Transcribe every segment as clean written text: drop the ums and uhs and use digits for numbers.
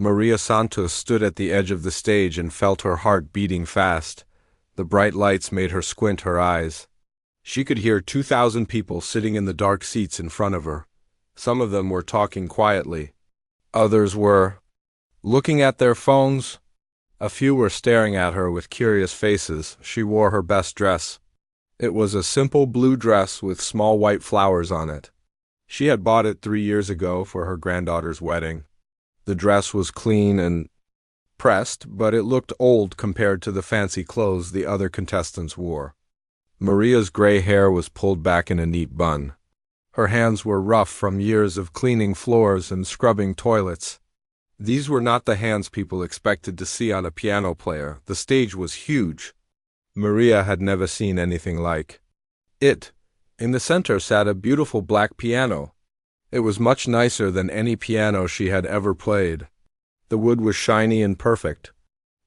Maria Santos stood at the edge of the stage and felt her heart beating fast. The bright lights made her squint her eyes. She could hear 2,000 people sitting in the dark seats in front of her. Some of them were talking quietly. Others were looking at their phones. A few were staring at her with curious faces. She wore her best dress. It was a simple blue dress with small white flowers on it. She had bought it 3 years ago for her granddaughter's wedding. The dress was clean and pressed, but it looked old compared to the fancy clothes the other contestants wore. Maria's gray hair was pulled back in a neat bun. Her hands were rough from years of cleaning floors and scrubbing toilets. These were not the hands people expected to see on a piano player. The stage was huge. Maria had never seen anything like it. In the center sat a beautiful black piano. It was much nicer than any piano she had ever played. The wood was shiny and perfect.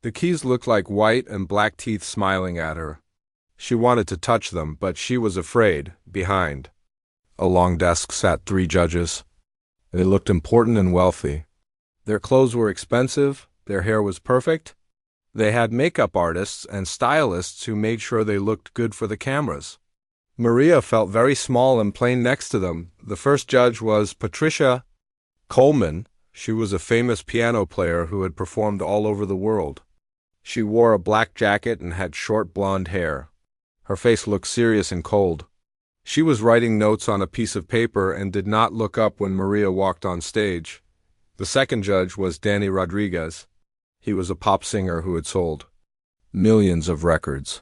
The keys looked like white and black teeth smiling at her. She wanted to touch them, but she was afraid. Behind a long desk sat 3 judges. They looked important and wealthy. Their clothes were expensive, their hair was perfect. They had makeup artists and stylists who made sure they looked good for the cameras. Maria felt very small and plain next to them. The first judge was Patricia Coleman. She was a famous piano player who had performed all over the world. She wore a black jacket and had short blonde hair. Her face looked serious and cold. She was writing notes on a piece of paper and did not look up when Maria walked on stage. The second judge was Danny Rodriguez. He was a pop singer who had sold millions of records.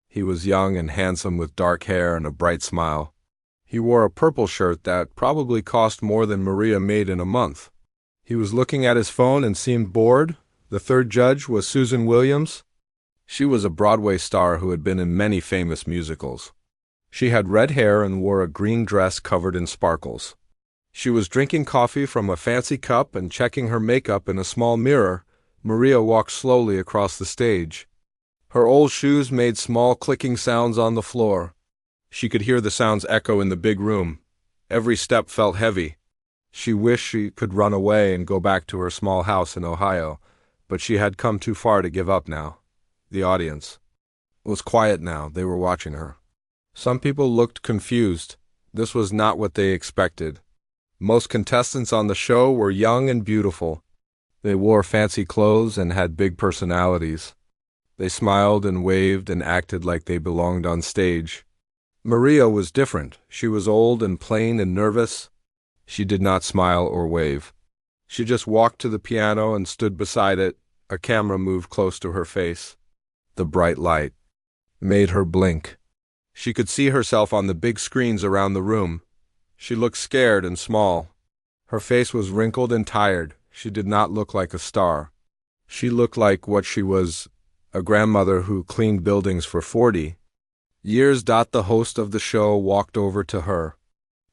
He was young and handsome with dark hair and a bright smile. He wore a purple shirt that probably cost more than Maria made in a month. He was looking at his phone and seemed bored. The third judge was Susan Williams. She was a Broadway star who had been in many famous musicals. She had red hair and wore a green dress covered in sparkles. She was drinking coffee from a fancy cup and checking her makeup in a small mirror. Maria walked slowly across the stage. Her old shoes made small clicking sounds on the floor. She could hear the sounds echo in the big room. Every step felt heavy. She wished she could run away and go back to her small house in Ohio, but she had come too far to give up now. The audience was quiet now. They were watching her. Some people looked confused. This was not what they expected. Most contestants on the show were young and beautiful. They wore fancy clothes and had big personalities. They smiled and waved and acted like they belonged on stage. Maria was different. She was old and plain and nervous. She did not smile or wave. She just walked to the piano and stood beside it. A camera moved close to her face. The bright light made her blink. She could see herself on the big screens around the room. She looked scared and small. Her face was wrinkled and tired. She did not look like a star. She looked like what she was, a grandmother who cleaned buildings for 40 years. The host of the show walked over to her.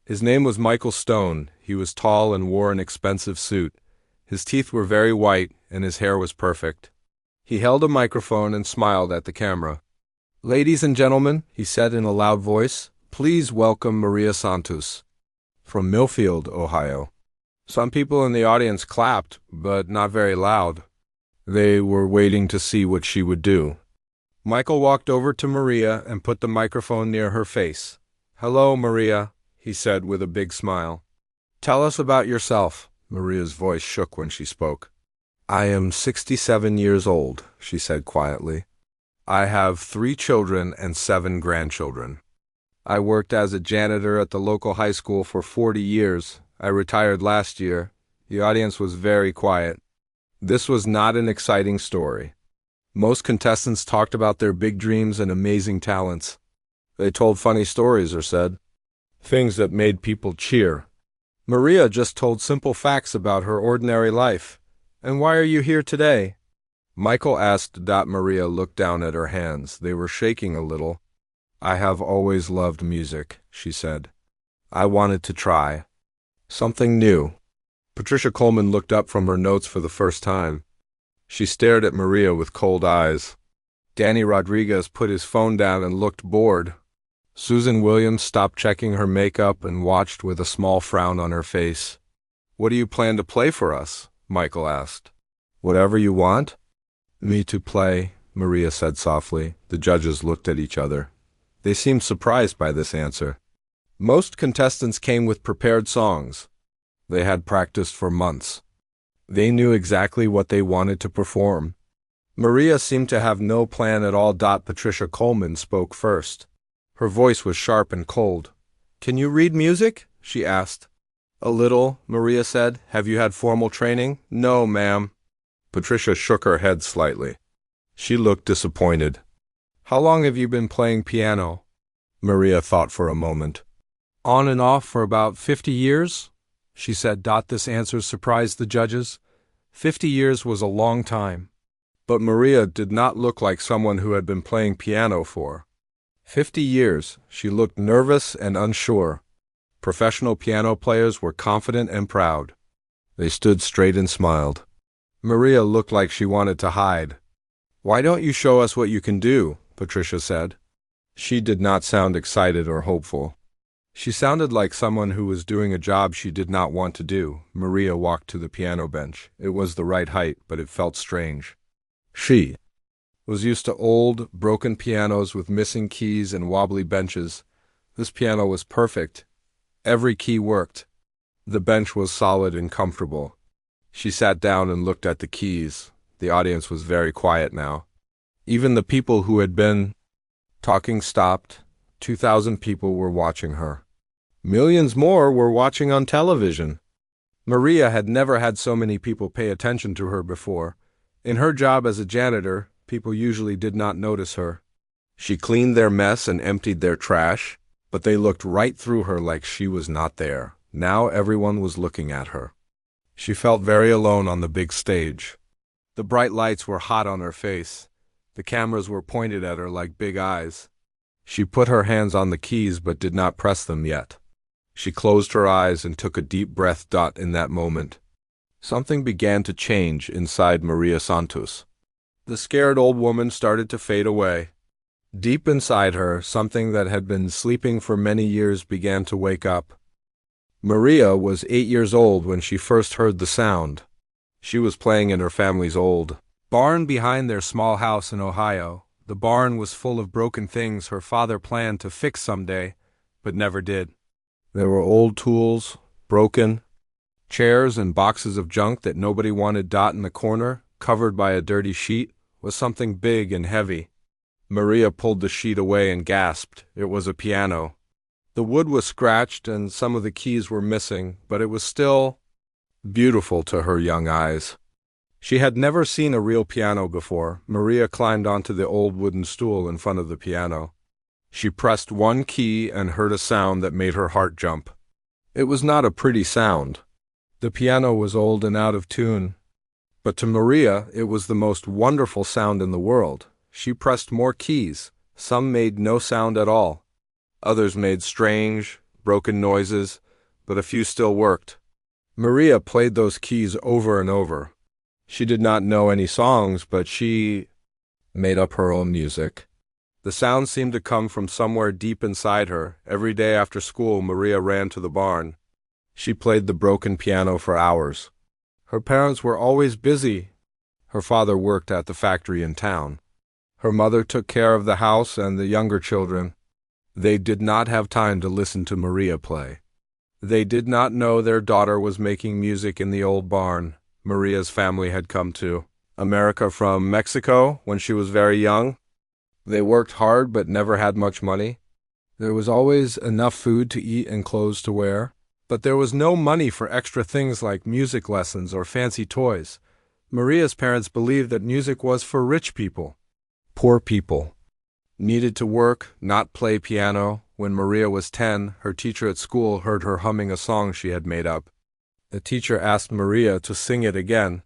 His name was Michael Stone. He was tall and wore an expensive suit. His teeth were very white and his hair was perfect. He held a microphone and smiled at the camera. "Ladies and gentlemen," he said in a loud voice, "please welcome Maria Santos from Millfield, Ohio." Some people in the audience clapped, but not very loud. They were waiting to see what she would do. Michael walked over to Maria and put the microphone near her face. "Hello, Maria," he said with a big smile. "Tell us about yourself." Maria's voice shook when she spoke. "I am 67 years old," she said quietly. "I have 3 children and 7 grandchildren. I worked as a janitor at the local high school for 40 years. I retired last year." The audience was very quiet. This was not an exciting story. Most contestants talked about their big dreams and amazing talents. They told funny stories or said things that made people cheer. Maria just told simple facts about her ordinary life. "And why are you here today?" Michael asked. Maria looked down at her hands. They were shaking a little. "I have always loved music," she said. "I wanted to try something new." Patricia Coleman looked up from her notes for the first time. She stared at Maria with cold eyes. Danny Rodriguez put his phone down and looked bored. Susan Williams stopped checking her makeup and watched with a small frown on her face. "What do you plan to play for us?" Michael asked. Whatever you want? Me to play, Maria said softly. The judges looked at each other. They seemed surprised by this answer. Most contestants came with prepared songs. They had practiced for months. They knew exactly what they wanted to perform. Maria seemed to have no plan at all. Patricia Coleman spoke first. Her voice was sharp and cold. Can you read music? She asked. A little, Maria said. Have you had formal training? No, ma'am. Patricia shook her head slightly. She looked disappointed. How long have you been playing piano? Maria thought for a moment. On and off for about 50 years, she said. This answer surprised the judges. 50 years was a long time. But Maria did not look like someone who had been playing piano for 50 years. She looked nervous and unsure. Professional piano players were confident and proud. They stood straight and smiled. Maria looked like she wanted to hide. Why don't you show us what you can do? Patricia said. She did not sound excited or hopeful. She sounded like someone who was doing a job she did not want to do. Maria walked to the piano bench. It was the right height, but it felt strange. She was used to old, broken pianos with missing keys and wobbly benches. This piano was perfect. Every key worked. The bench was solid and comfortable. She sat down and looked at the keys. The audience was very quiet now. Even the people who had been talking stopped. 2,000 people were watching her. Millions more were watching on television. Maria had never had so many people pay attention to her before. In her job as a janitor, people usually did not notice her. She cleaned their mess and emptied their trash, but they looked right through her like she was not there. Now everyone was looking at her. She felt very alone on the big stage. The bright lights were hot on her face. The cameras were pointed at her like big eyes. She put her hands on the keys but did not press them yet. She closed her eyes and took a deep breath. In that moment, something began to change inside Maria Santos. The scared old woman started to fade away. Deep inside her, something that had been sleeping for many years began to wake up. Maria was 8 years old when she first heard the sound. She was playing in her family's old barn behind their small house in Ohio. The barn was full of broken things her father planned to fix someday, but never did. There were old tools, broken chairs and boxes of junk that nobody wanted. In the corner, covered by a dirty sheet, was something big and heavy. Maria pulled the sheet away and gasped. It was a piano. The wood was scratched and some of the keys were missing, but it was still beautiful to her young eyes. She had never seen a real piano before. Maria climbed onto the old wooden stool in front of the piano. She pressed one key and heard a sound that made her heart jump. It was not a pretty sound. The piano was old and out of tune. But to Maria, it was the most wonderful sound in the world. She pressed more keys. Some made no sound at all. Others made strange, broken noises, but a few still worked. Maria played those keys over and over. She did not know any songs, but she made up her own music. The sound seemed to come from somewhere deep inside her. Every day after school, Maria ran to the barn. She played the broken piano for hours. Her parents were always busy. Her father worked at the factory in town. Her mother took care of the house and the younger children. They did not have time to listen to Maria play. They did not know their daughter was making music in the old barn. Maria's family had come to America from Mexico when she was very young. They worked hard but never had much money. There was always enough food to eat and clothes to wear, but there was no money for extra things like music lessons or fancy toys. Maria's parents believed that music was for rich people. Poor people needed to work, not play piano. When Maria was 10, her teacher at school heard her humming a song she had made up. The teacher asked Maria to sing it again.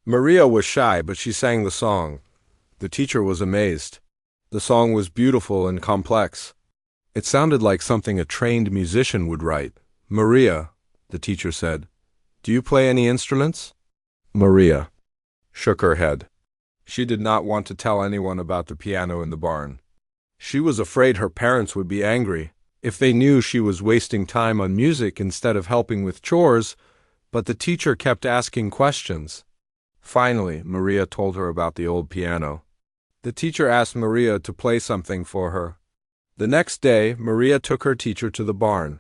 Maria was shy, but she sang the song. The teacher was amazed. The song was beautiful and complex. It sounded like something a trained musician would write. Maria, the teacher said, do you play any instruments? Maria shook her head. She did not want to tell anyone about the piano in the barn. She was afraid her parents would be angry if they knew she was wasting time on music instead of helping with chores, but the teacher kept asking questions. Finally, Maria told her about the old piano. The teacher asked Maria to play something for her. The next day, Maria took her teacher to the barn.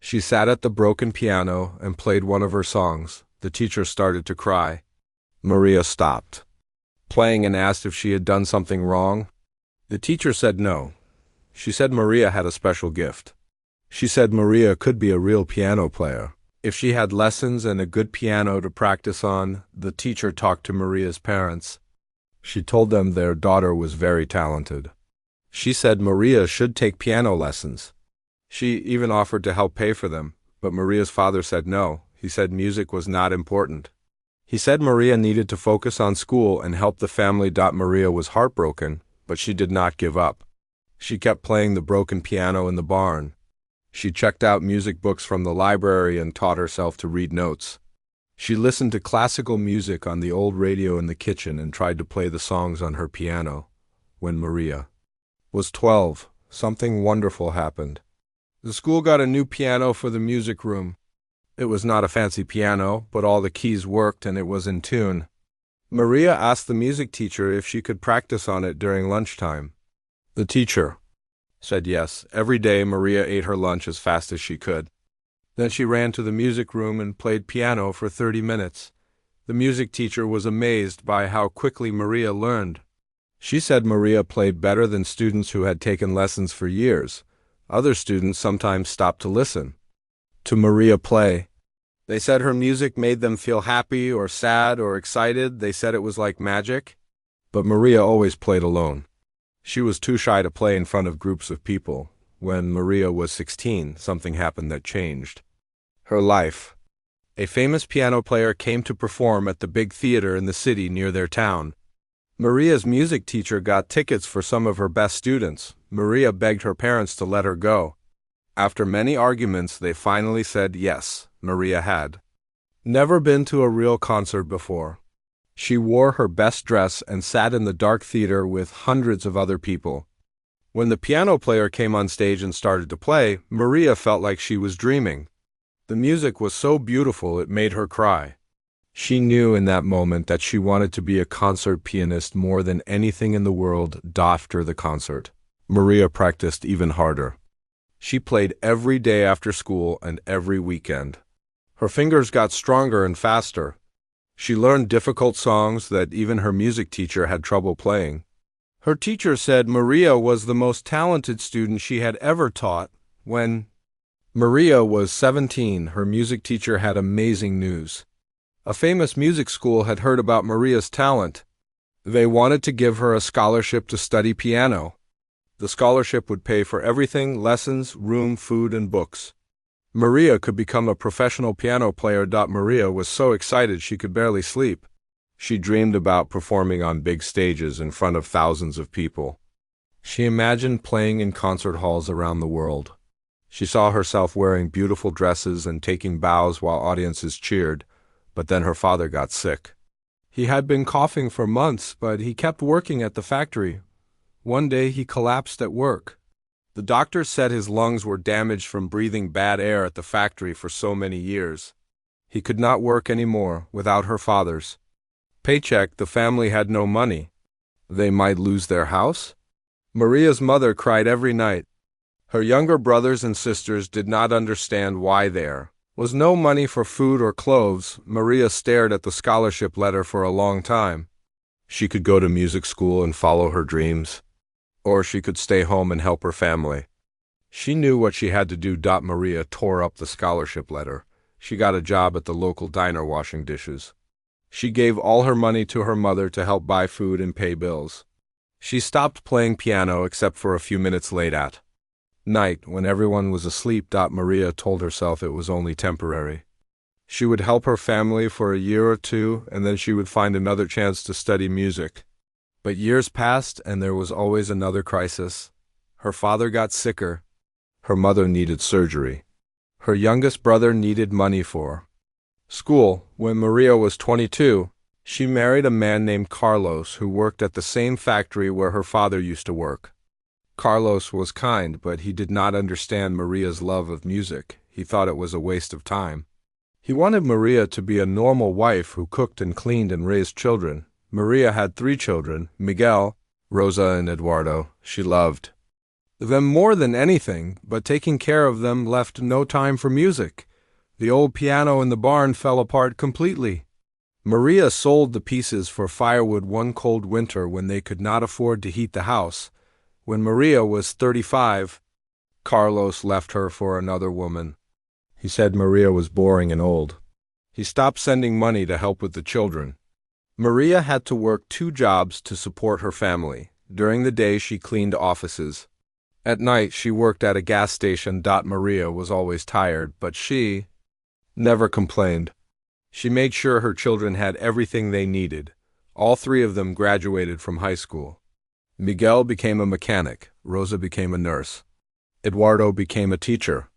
She sat at the broken piano and played one of her songs. The teacher started to cry. Maria stopped playing and asked if she had done something wrong. The teacher said no. She said Maria had a special gift. She said Maria could be a real piano player. If she had lessons and a good piano to practice on, the teacher talked to Maria's parents. She told them their daughter was very talented. She said Maria should take piano lessons. She even offered to help pay for them, but Maria's father said no. He said music was not important. He said Maria needed to focus on school and help the family. Maria was heartbroken, but she did not give up. She kept playing the broken piano in the barn. She checked out music books from the library and taught herself to read notes. She listened to classical music on the old radio in the kitchen and tried to play the songs on her piano. When Maria was 12, something wonderful happened. The school got a new piano for the music room. It was not a fancy piano, but all the keys worked and it was in tune. Maria asked the music teacher if she could practice on it during lunchtime. The teacher said yes. Every day Maria ate her lunch as fast as she could. Then she ran to the music room and played piano for 30 minutes. The music teacher was amazed by how quickly Maria learned. She said Maria played better than students who had taken lessons for years. Other students sometimes stopped to listen to Maria play. They said her music made them feel happy or sad or excited. They said it was like magic. But Maria always played alone. She was too shy to play in front of groups of people. When Maria was 16, something happened that changed her life. A famous piano player came to perform at the big theater in the city near their town. Maria's music teacher got tickets for some of her best students. Maria begged her parents to let her go. After many arguments, they finally said yes. Maria had never been to a real concert before. She wore her best dress and sat in the dark theater with hundreds of other people. When the piano player came on stage and started to play, Maria felt like she was dreaming. The music was so beautiful it made her cry. She knew in that moment that she wanted to be a concert pianist more than anything in the world. After the concert, Maria practiced even harder. She played every day after school and every weekend. Her fingers got stronger and faster. She learned difficult songs that even her music teacher had trouble playing. Her teacher said Maria was the most talented student she had ever taught. When Maria was 17, her music teacher had amazing news. A famous music school had heard about Maria's talent. They wanted to give her a scholarship to study piano. The scholarship would pay for everything: lessons, room, food, and books. Maria could become a professional piano player. Maria was so excited she could barely sleep. She dreamed about performing on big stages in front of thousands of people. She imagined playing in concert halls around the world. She saw herself wearing beautiful dresses and taking bows while audiences cheered. But then her father got sick. He had been coughing for months, but he kept working at the factory. One day he collapsed at work. The doctor said his lungs were damaged from breathing bad air at the factory for so many years. He could not work anymore without her father's paycheck. The family had no money. They might lose their house. Maria's mother cried every night. Her younger brothers and sisters did not understand why there was no money for food or clothes. Maria stared at the scholarship letter for a long time. She could go to music school and follow her dreams, or she could stay home and help her family. She knew what she had to do. Maria tore up the scholarship letter. She got a job at the local diner washing dishes. She gave all her money to her mother to help buy food and pay bills. She stopped playing piano except for a few minutes late at night when everyone was asleep. Maria told herself it was only temporary. She would help her family for a year or two, and then she would find another chance to study music. But years passed, and there was always another crisis. Her father got sicker. Her mother needed surgery. Her youngest brother needed money for school. When Maria was 22, she married a man named Carlos who worked at the same factory where her father used to work. Carlos was kind, but he did not understand Maria's love of music. He thought it was a waste of time. He wanted Maria to be a normal wife who cooked and cleaned and raised children. Maria had 3 children, Miguel, Rosa, and Eduardo. She loved them more than anything, but taking care of them left no time for music. The old piano in the barn fell apart completely. Maria sold the pieces for firewood one cold winter when they could not afford to heat the house. When Maria was 35, Carlos left her for another woman. He said Maria was boring and old. He stopped sending money to help with the children. Maria had to work 2 jobs to support her family. During the day, she cleaned offices. At night, she worked at a gas station. Maria was always tired, but she never complained. She made sure her children had everything they needed. All 3 of them graduated from high school. Miguel became a mechanic. Rosa became a nurse. Eduardo became a teacher.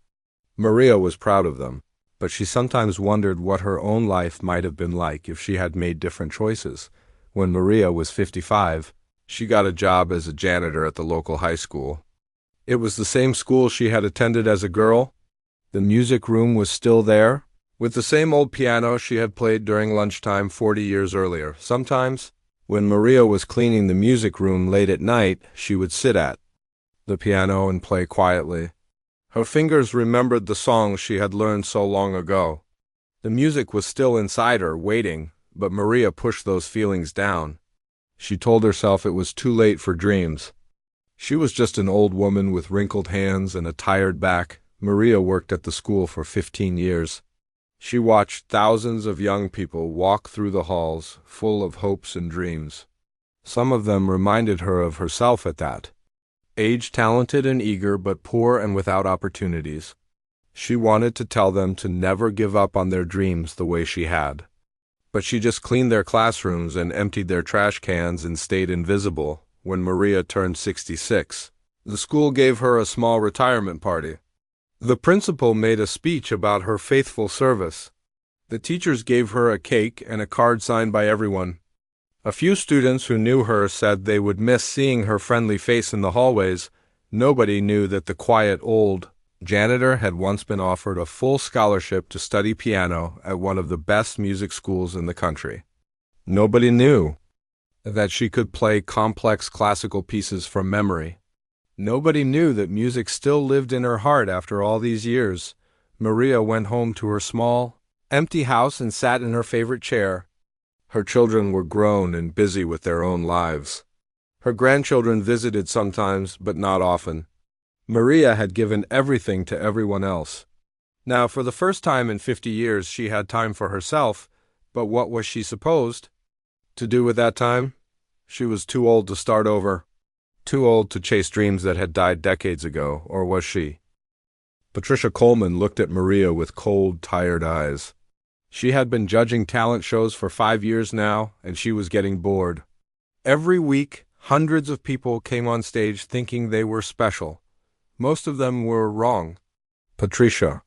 Maria was proud of them, but she sometimes wondered what her own life might have been like if she had made different choices. When Maria was 55, she got a job as a janitor at the local high school. It was the same school she had attended as a girl. The music room was still there, with the same old piano she had played during lunchtime 40 years earlier. Sometimes, when Maria was cleaning the music room late at night, she would sit at the piano and play quietly. Her fingers remembered the songs she had learned so long ago. The music was still inside her, waiting, but Maria pushed those feelings down. She told herself it was too late for dreams. She was just an old woman with wrinkled hands and a tired back. Maria worked at the school for 15 years. She watched thousands of young people walk through the halls, full of hopes and dreams. Some of them reminded her of herself at that age, talented and eager, but poor and without opportunities. She wanted to tell them to never give up on their dreams the way she had. But she just cleaned their classrooms and emptied their trash cans and stayed invisible. When Maria turned 66, the school gave her a small retirement party. The principal made a speech about her faithful service. The teachers gave her a cake and a card signed by everyone. A few students who knew her said they would miss seeing her friendly face in the hallways. Nobody knew that the quiet old janitor had once been offered a full scholarship to study piano at one of the best music schools in the country. Nobody knew that she could play complex classical pieces from memory. Nobody knew that music still lived in her heart after all these years. Maria went home to her small, empty house and sat in her favorite chair. Her children were grown and busy with their own lives. Her grandchildren visited sometimes, but not often. Maria had given everything to everyone else. Now, for the first time in 50 years, she had time for herself, but what was she supposed to do with that time? She was too old to start over. Too old to chase dreams that had died decades ago, or was she? Patricia Coleman looked at Maria with cold, tired eyes. She had been judging talent shows for 5 years now, and she was getting bored. Every week, hundreds of people came on stage thinking they were special. Most of them were wrong. Patricia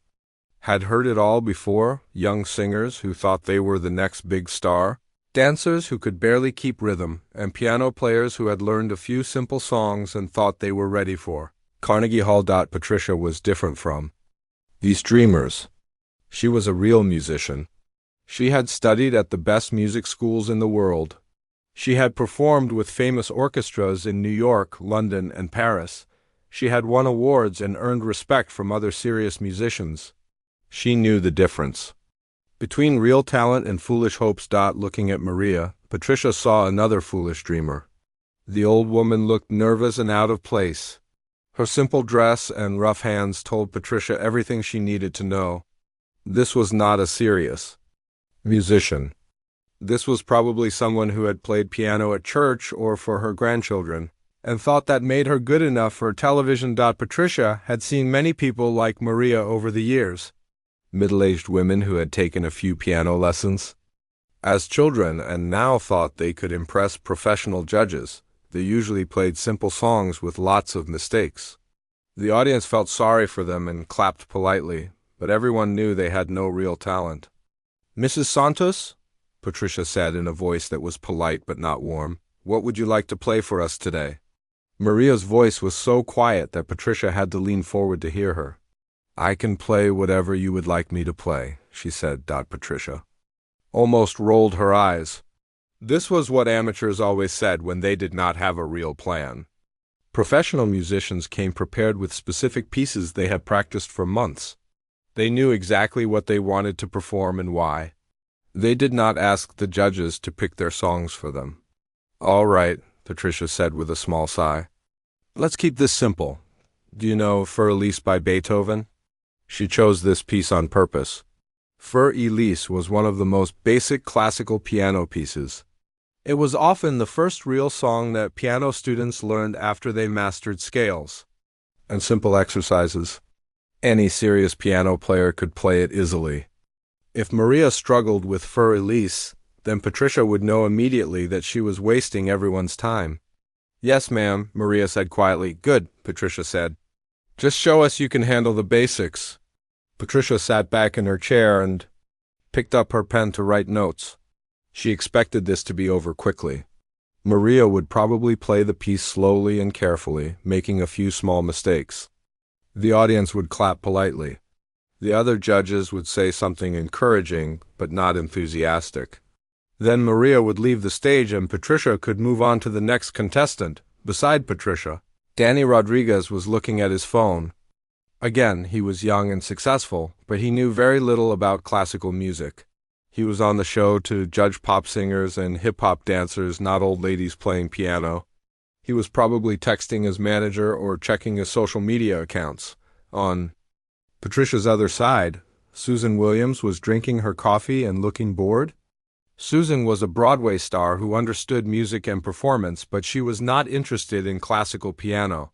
had heard it all before: young singers who thought they were the next big star, dancers who could barely keep rhythm, and piano players who had learned a few simple songs and thought they were ready for Carnegie Hall. Patricia was different from these dreamers. She was a real musician. She had studied at the best music schools in the world. She had performed with famous orchestras in New York, London, and Paris. She had won awards and earned respect from other serious musicians. She knew the difference between real talent and foolish hopes. Looking at Maria, Patricia saw another foolish dreamer. The old woman looked nervous and out of place. Her simple dress and rough hands told Patricia everything she needed to know. This was not a serious musician. This was probably someone who had played piano at church or for her grandchildren, and thought that made her good enough for television. Patricia had seen many people like Maria over the years. Middle-aged women who had taken a few piano lessons as children and now thought they could impress professional judges. They usually played simple songs with lots of mistakes. The audience felt sorry for them and clapped politely, but everyone knew they had no real talent. "Mrs. Santos," Patricia said in a voice that was polite but not warm, "what would you like to play for us today?" Maria's voice was so quiet that Patricia had to lean forward to hear her. I can play whatever you would like me to play, she said. Patricia almost rolled her eyes. This was what amateurs always said when they did not have a real plan. Professional musicians came prepared with specific pieces they had practiced for months. They knew exactly what they wanted to perform and why. They did not ask the judges to pick their songs for them. All right, Patricia said with a small sigh. Let's keep this simple. Do you know Für Elise by Beethoven? She chose this piece on purpose. Für Elise was one of the most basic classical piano pieces. It was often the first real song that piano students learned after they mastered scales and simple exercises. Any serious piano player could play it easily. If Maria struggled with Für Elise, then Patricia would know immediately that she was wasting everyone's time. Yes, ma'am, Maria said quietly. Good, Patricia said. Just show us you can handle the basics. Patricia sat back in her chair and picked up her pen to write notes. She expected this to be over quickly. Maria would probably play the piece slowly and carefully, making a few small mistakes. The audience would clap politely. The other judges would say something encouraging, but not enthusiastic. Then Maria would leave the stage and Patricia could move on to the next contestant. Beside Patricia, Danny Rodriguez was looking at his phone. Again, he was young and successful, but he knew very little about classical music. He was on the show to judge pop singers and hip-hop dancers, not old ladies playing piano. He was probably texting his manager or checking his social media accounts. On Patricia's other side, Susan Williams was drinking her coffee and looking bored. Susan was a Broadway star who understood music and performance, but she was not interested in classical piano.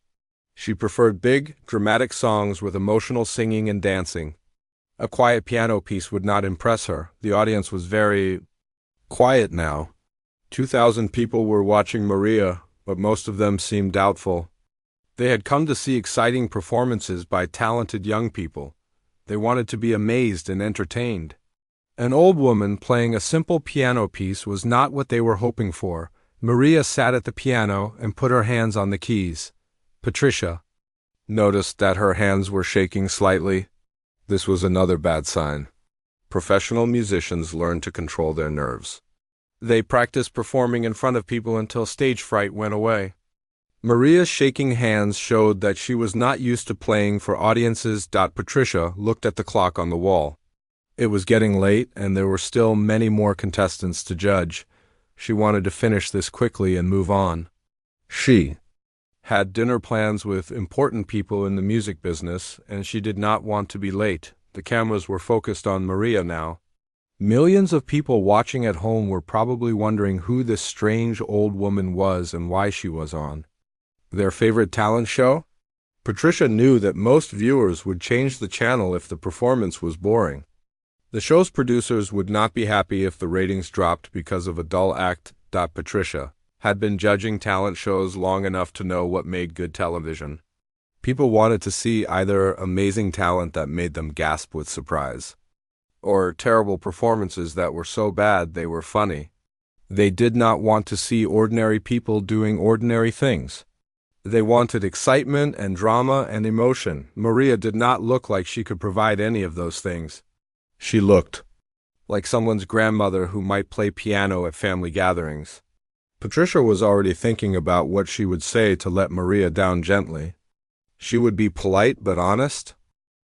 She preferred big, dramatic songs with emotional singing and dancing. A quiet piano piece would not impress her. The audience was very quiet now. 2,000 people were watching Maria, but most of them seemed doubtful. They had come to see exciting performances by talented young people. They wanted to be amazed and entertained. An old woman playing a simple piano piece was not what they were hoping for. Maria sat at the piano and put her hands on the keys. Patricia noticed that her hands were shaking slightly. This was another bad sign. Professional musicians learn to control their nerves. They practiced performing in front of people until stage fright went away. Maria's shaking hands showed that she was not used to playing for audiences. Patricia looked at the clock on the wall. It was getting late, and there were still many more contestants to judge. She wanted to finish this quickly and move on. She had dinner plans with important people in the music business, and she did not want to be late. The cameras were focused on Maria now. Millions of people watching at home were probably wondering who this strange old woman was and why she was on their favorite talent show. Patricia knew that most viewers would change the channel if the performance was boring. The show's producers would not be happy if the ratings dropped because of a dull act. Patricia had been judging talent shows long enough to know what made good television. People wanted to see either amazing talent that made them gasp with surprise, or terrible performances that were so bad they were funny. They did not want to see ordinary people doing ordinary things. They wanted excitement and drama and emotion. Maria did not look like she could provide any of those things. She looked like someone's grandmother who might play piano at family gatherings. Patricia was already thinking about what she would say to let Maria down gently. She would be polite but honest.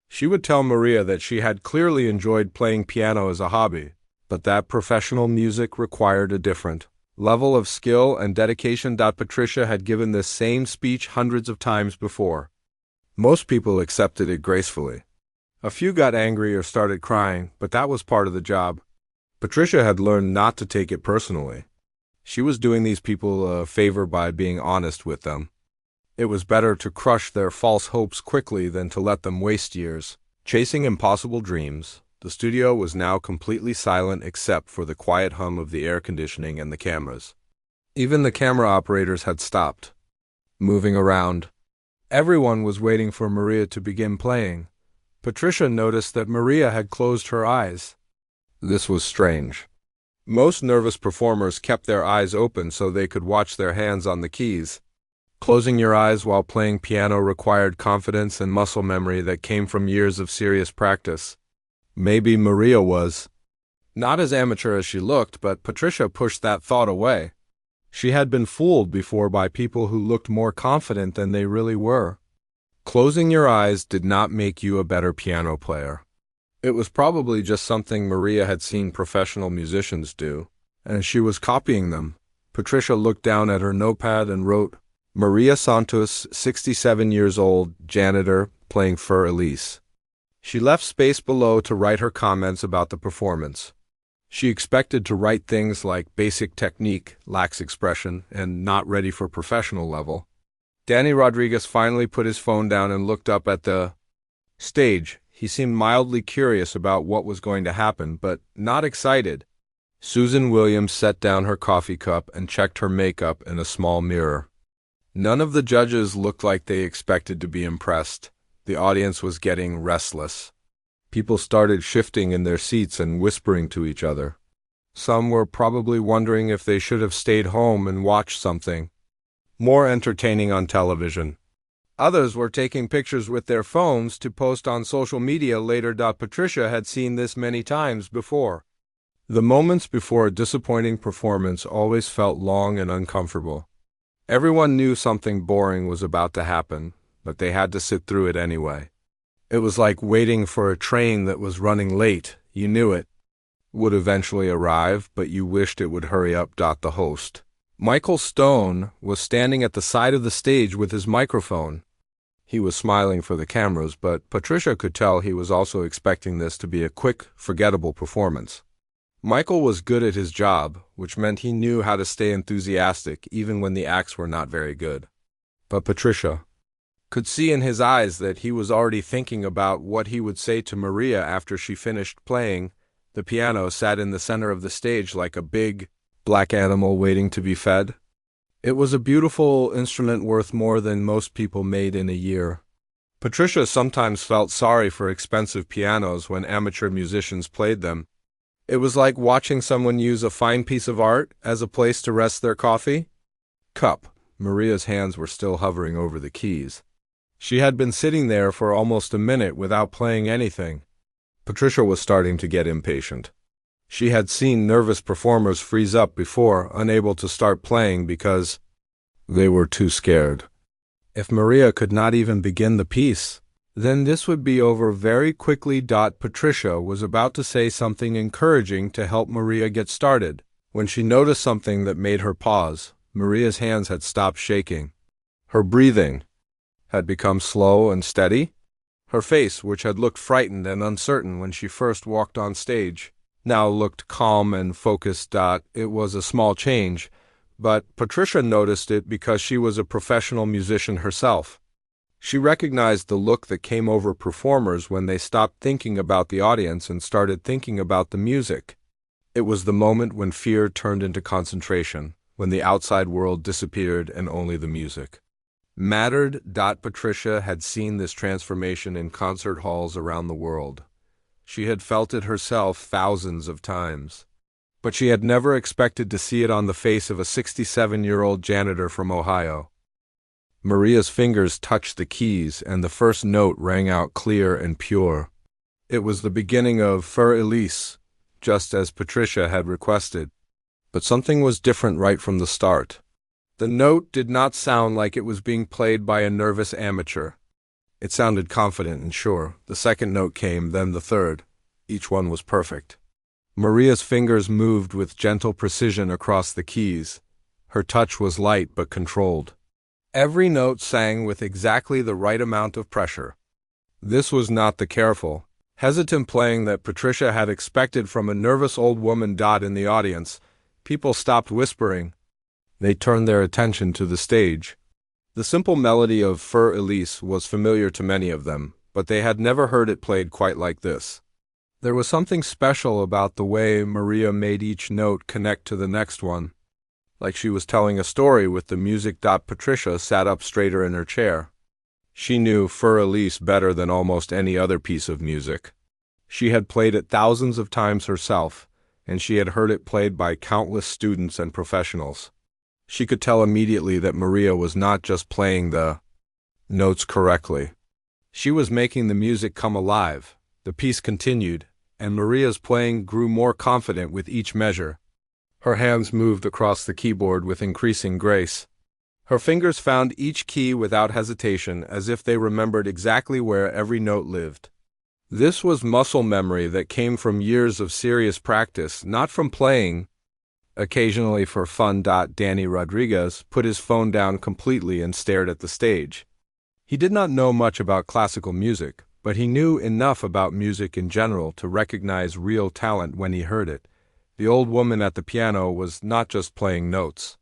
She would tell Maria that she had clearly enjoyed playing piano as a hobby, but that professional music required a different level of skill and dedication. Patricia had given this same speech hundreds of times before. Most people accepted it gracefully. A few got angry or started crying, but that was part of the job. Patricia had learned not to take it personally. She was doing these people a favor by being honest with them. It was better to crush their false hopes quickly than to let them waste years chasing impossible dreams. The studio was now completely silent except for the quiet hum of the air conditioning and the cameras. Even the camera operators had stopped moving around. Everyone was waiting for Maria to begin playing. Patricia noticed that Maria had closed her eyes. This was strange. Most nervous performers kept their eyes open so they could watch their hands on the keys. Closing your eyes while playing piano required confidence and muscle memory that came from years of serious practice. Maybe Maria was. Not as amateur as she looked, but Patricia pushed that thought away. She had been fooled before by people who looked more confident than they really were. Closing your eyes did not make you a better piano player. It was probably just something Maria had seen professional musicians do, and she was copying them. Patricia looked down at her notepad and wrote, Maria Santos, 67 years old, janitor, playing Für Elise. She left space below to write her comments about the performance. She expected to write things like basic technique, lacks expression, and not ready for professional level. Danny Rodriguez finally put his phone down and looked up at the stage. He seemed mildly curious about what was going to happen, but not excited. Susan Williams set down her coffee cup and checked her makeup in a small mirror. None of the judges looked like they expected to be impressed. The audience was getting restless. People started shifting in their seats and whispering to each other. Some were probably wondering if they should have stayed home and watched something more entertaining on television. Others were taking pictures with their phones to post on social media later. Patricia had seen this many times before. The moments before a disappointing performance always felt long and uncomfortable. Everyone knew something boring was about to happen, but they had to sit through it anyway. It was like waiting for a train that was running late. You knew it would eventually arrive, but you wished it would hurry up. The host, Michael Stone, was standing at the side of the stage with his microphone. He was smiling for the cameras, but Patricia could tell he was also expecting this to be a quick, forgettable performance. Michael was good at his job, which meant he knew how to stay enthusiastic even when the acts were not very good. But Patricia could see in his eyes that he was already thinking about what he would say to Maria after she finished playing. The piano sat in the center of the stage like a big, black animal waiting to be fed. It was a beautiful instrument worth more than most people made in a year. Patricia sometimes felt sorry for expensive pianos when amateur musicians played them. It was like watching someone use a fine piece of art as a place to rest their coffee cup. Maria's hands were still hovering over the keys. She had been sitting there for almost a minute without playing anything. Patricia was starting to get impatient. She had seen nervous performers freeze up before, unable to start playing because they were too scared. If Maria could not even begin the piece, then this would be over very quickly. Patricia was about to say something encouraging to help Maria get started, when she noticed something that made her pause. Maria's hands had stopped shaking. Her breathing had become slow and steady. Her face, which had looked frightened and uncertain when she first walked on stage, now looked calm and focused. It was a small change, but Patricia noticed it because she was a professional musician herself. She recognized the look that came over performers when they stopped thinking about the audience and started thinking about the music. It was the moment when fear turned into concentration, when the outside world disappeared and only the music mattered. Patricia had seen this transformation in concert halls around the world. She had felt it herself thousands of times, but she had never expected to see it on the face of a 67-year-old janitor from Ohio. Maria's fingers touched the keys, and the first note rang out clear and pure. It was the beginning of Für Elise, just as Patricia had requested. But something was different right from the start. The note did not sound like it was being played by a nervous amateur. It sounded confident and sure. The second note came, then the third. Each one was perfect. Maria's fingers moved with gentle precision across the keys. Her touch was light but controlled. Every note sang with exactly the right amount of pressure. This was not the careful, hesitant playing that Patricia had expected from a nervous old woman. In the audience, people stopped whispering. They turned their attention to the stage. The simple melody of Für Elise was familiar to many of them, but they had never heard it played quite like this. There was something special about the way Maria made each note connect to the next one, like she was telling a story with the music. Patricia sat up straighter in her chair. She knew Für Elise better than almost any other piece of music. She had played it thousands of times herself, and she had heard it played by countless students and professionals. She could tell immediately that Maria was not just playing the notes correctly. She was making the music come alive. The piece continued, and Maria's playing grew more confident with each measure. Her hands moved across the keyboard with increasing grace. Her fingers found each key without hesitation, as if they remembered exactly where every note lived. This was muscle memory that came from years of serious practice, not from playing. Occasionally for fun, Danny Rodriguez put his phone down completely and stared at the stage. He did not know much about classical music, but he knew enough about music in general to recognize real talent when he heard it. The old woman at the piano was not just playing notes.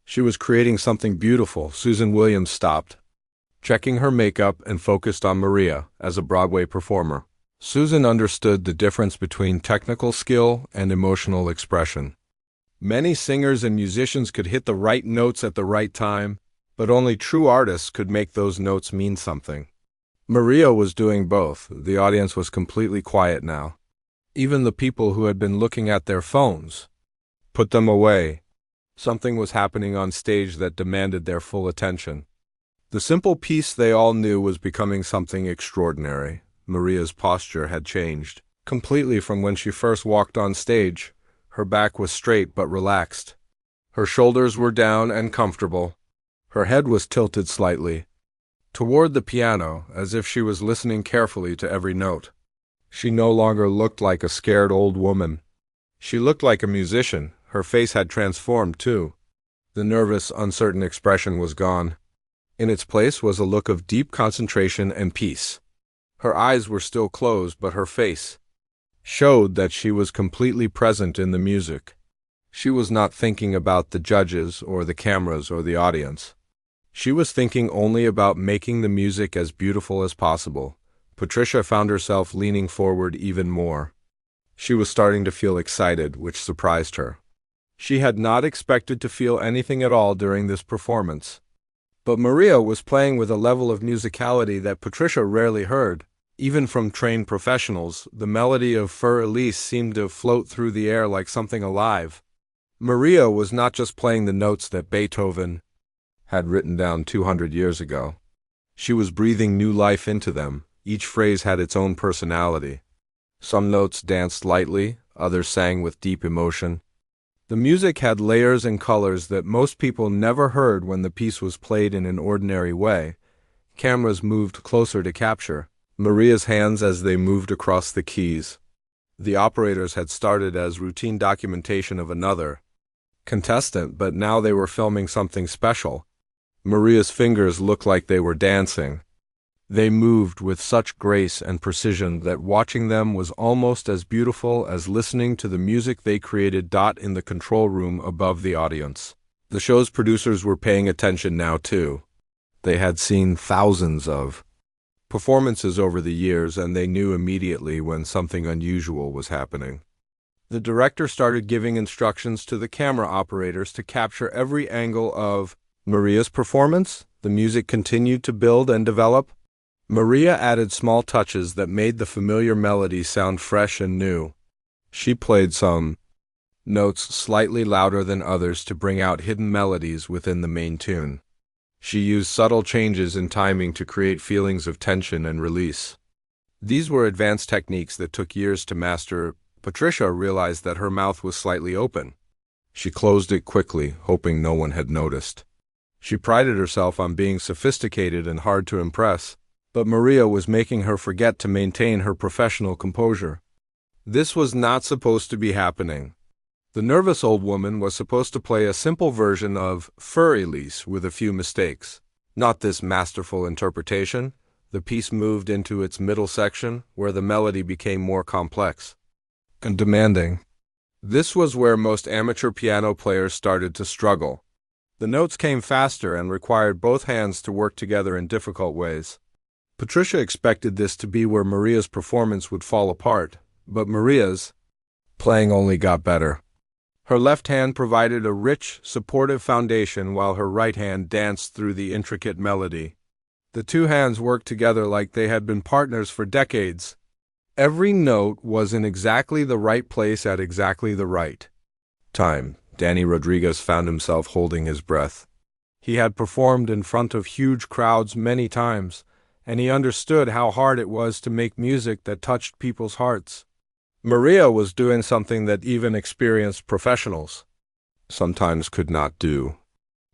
She was creating something beautiful. Susan Williams stopped, checking her makeup, and focused on Maria as a Broadway performer. Susan understood the difference between technical skill and emotional expression. Many singers and musicians could hit the right notes at the right time, but only true artists could make those notes mean something. Maria was doing both. The audience was completely quiet now. Even the people who had been looking at their phones put them away. Something was happening on stage that demanded their full attention. The simple piece they all knew was becoming something extraordinary. Maria's posture had changed completely from when she first walked on stage. Her back was straight but relaxed. Her shoulders were down and comfortable. Her head was tilted slightly toward the piano, as if she was listening carefully to every note. She no longer looked like a scared old woman. She looked like a musician. Her face had transformed, too. The nervous, uncertain expression was gone. In its place was a look of deep concentration and peace. Her eyes were still closed, but her face showed that she was completely present in the music. She was not thinking about the judges or the cameras or the audience. She was thinking only about making the music as beautiful as possible. Patricia found herself leaning forward even more. She was starting to feel excited, which surprised her. She had not expected to feel anything at all during this performance. But Maria was playing with a level of musicality that Patricia rarely heard. Even from trained professionals, the melody of Für Elise seemed to float through the air like something alive. Maria was not just playing the notes that Beethoven had written down 200 years ago. She was breathing new life into them. Each phrase had its own personality. Some notes danced lightly, others sang with deep emotion. The music had layers and colors that most people never heard when the piece was played in an ordinary way. Cameras moved closer to capture Maria's hands as they moved across the keys. The operators had started as routine documentation of another contestant, but now they were filming something special. Maria's fingers looked like they were dancing. They moved with such grace and precision that watching them was almost as beautiful as listening to the music they created. In the control room above the audience, the show's producers were paying attention now too. They had seen thousands of performances over the years, and they knew immediately when something unusual was happening. The director started giving instructions to the camera operators to capture every angle of Maria's performance. The music continued to build and develop. Maria added small touches that made the familiar melody sound fresh and new. She played some notes slightly louder than others to bring out hidden melodies within the main tune. She used subtle changes in timing to create feelings of tension and release. These were advanced techniques that took years to master. Patricia realized that her mouth was slightly open. She closed it quickly, hoping no one had noticed. She prided herself on being sophisticated and hard to impress, but Maria was making her forget to maintain her professional composure. This was not supposed to be happening. The nervous old woman was supposed to play a simple version of Für Elise with a few mistakes. Not this masterful interpretation. The piece moved into its middle section, where the melody became more complex and demanding. This was where most amateur piano players started to struggle. The notes came faster and required both hands to work together in difficult ways. Patricia expected this to be where Maria's performance would fall apart, but Maria's playing only got better. Her left hand provided a rich, supportive foundation while her right hand danced through the intricate melody. The two hands worked together like they had been partners for decades. Every note was in exactly the right place at exactly the right time. Danny Rodriguez found himself holding his breath. He had performed in front of huge crowds many times, and he understood how hard it was to make music that touched people's hearts. Maria was doing something that even experienced professionals sometimes could not do.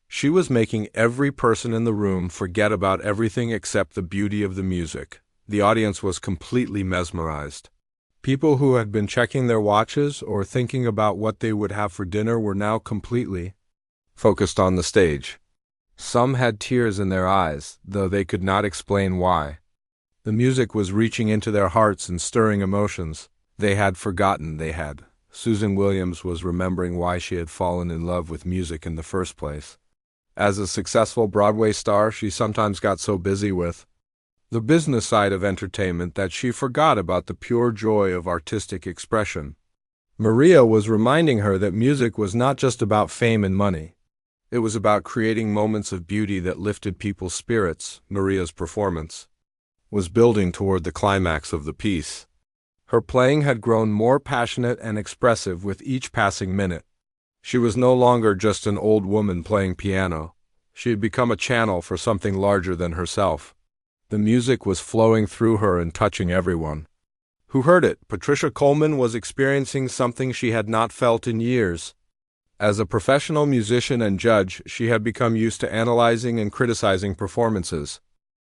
She was making every person in the room forget about everything except the beauty of the music. The audience was completely mesmerized. People who had been checking their watches or thinking about what they would have for dinner were now completely focused on the stage. Some had tears in their eyes, though they could not explain why. The music was reaching into their hearts and stirring emotions they had forgotten they had. Susan Williams was remembering why she had fallen in love with music in the first place. As a successful Broadway star, she sometimes got so busy with the business side of entertainment that she forgot about the pure joy of artistic expression. Maria was reminding her that music was not just about fame and money. It was about creating moments of beauty that lifted people's spirits. Maria's performance was building toward the climax of the piece. Her playing had grown more passionate and expressive with each passing minute. She was no longer just an old woman playing piano. She had become a channel for something larger than herself. The music was flowing through her and touching everyone who heard it. Patricia Coleman was experiencing something she had not felt in years. As a professional musician and judge, she had become used to analyzing and criticizing performances.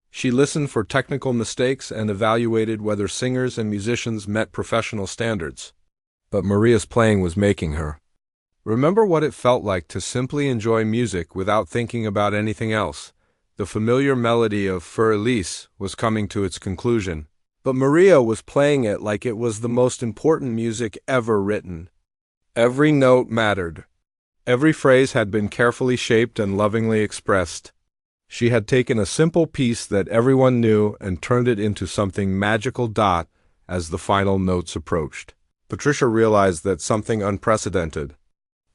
She listened for technical mistakes and evaluated whether singers and musicians met professional standards. But Maria's playing was making her remember what it felt like to simply enjoy music without thinking about anything else. The familiar melody of Für Elise was coming to its conclusion, but Maria was playing it like it was the most important music ever written. Every note mattered. Every phrase had been carefully shaped and lovingly expressed. She had taken a simple piece that everyone knew and turned it into something magical. As the final notes approached, Patricia realized that something unprecedented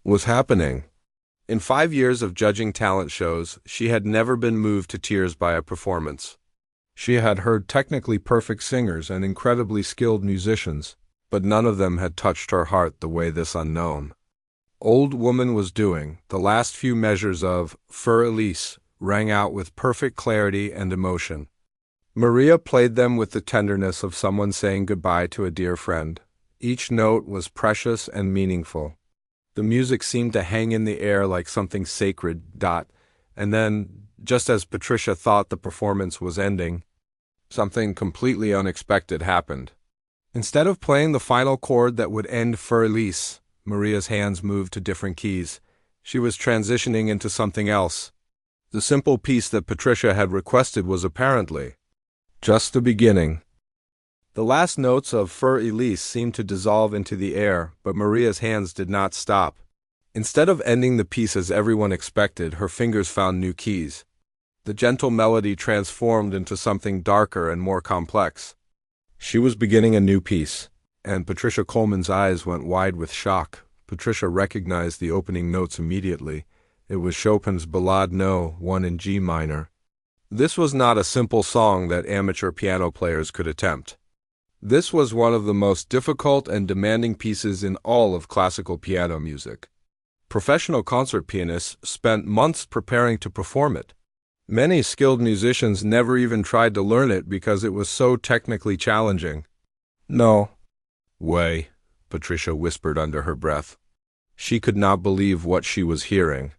was happening. In 5 years of judging talent shows, she had never been moved to tears by a performance. She had heard technically perfect singers and incredibly skilled musicians, but none of them had touched her heart the way this unknown old woman was doing. The last few measures of Für Elise rang out with perfect clarity and emotion. Maria played them with the tenderness of someone saying goodbye to a dear friend. Each note was precious and meaningful. The music seemed to hang in the air like something sacred. And then, just as Patricia thought the performance was ending, something completely unexpected happened. Instead of playing the final chord that would end Für Elise, Maria's hands moved to different keys. She was transitioning into something else. The simple piece that Patricia had requested was apparently just the beginning. The last notes of Für Elise seemed to dissolve into the air, but Maria's hands did not stop. Instead of ending the piece as everyone expected, her fingers found new keys. The gentle melody transformed into something darker and more complex. She was beginning a new piece, and Patricia Coleman's eyes went wide with shock. Patricia recognized the opening notes immediately. It was Chopin's Ballade No. 1 in G minor. This was not a simple song that amateur piano players could attempt. This was one of the most difficult and demanding pieces in all of classical piano music. Professional concert pianists spent months preparing to perform it. Many skilled musicians never even tried to learn it because it was so technically challenging. No way, Patricia whispered under her breath. She could not believe what she was hearing.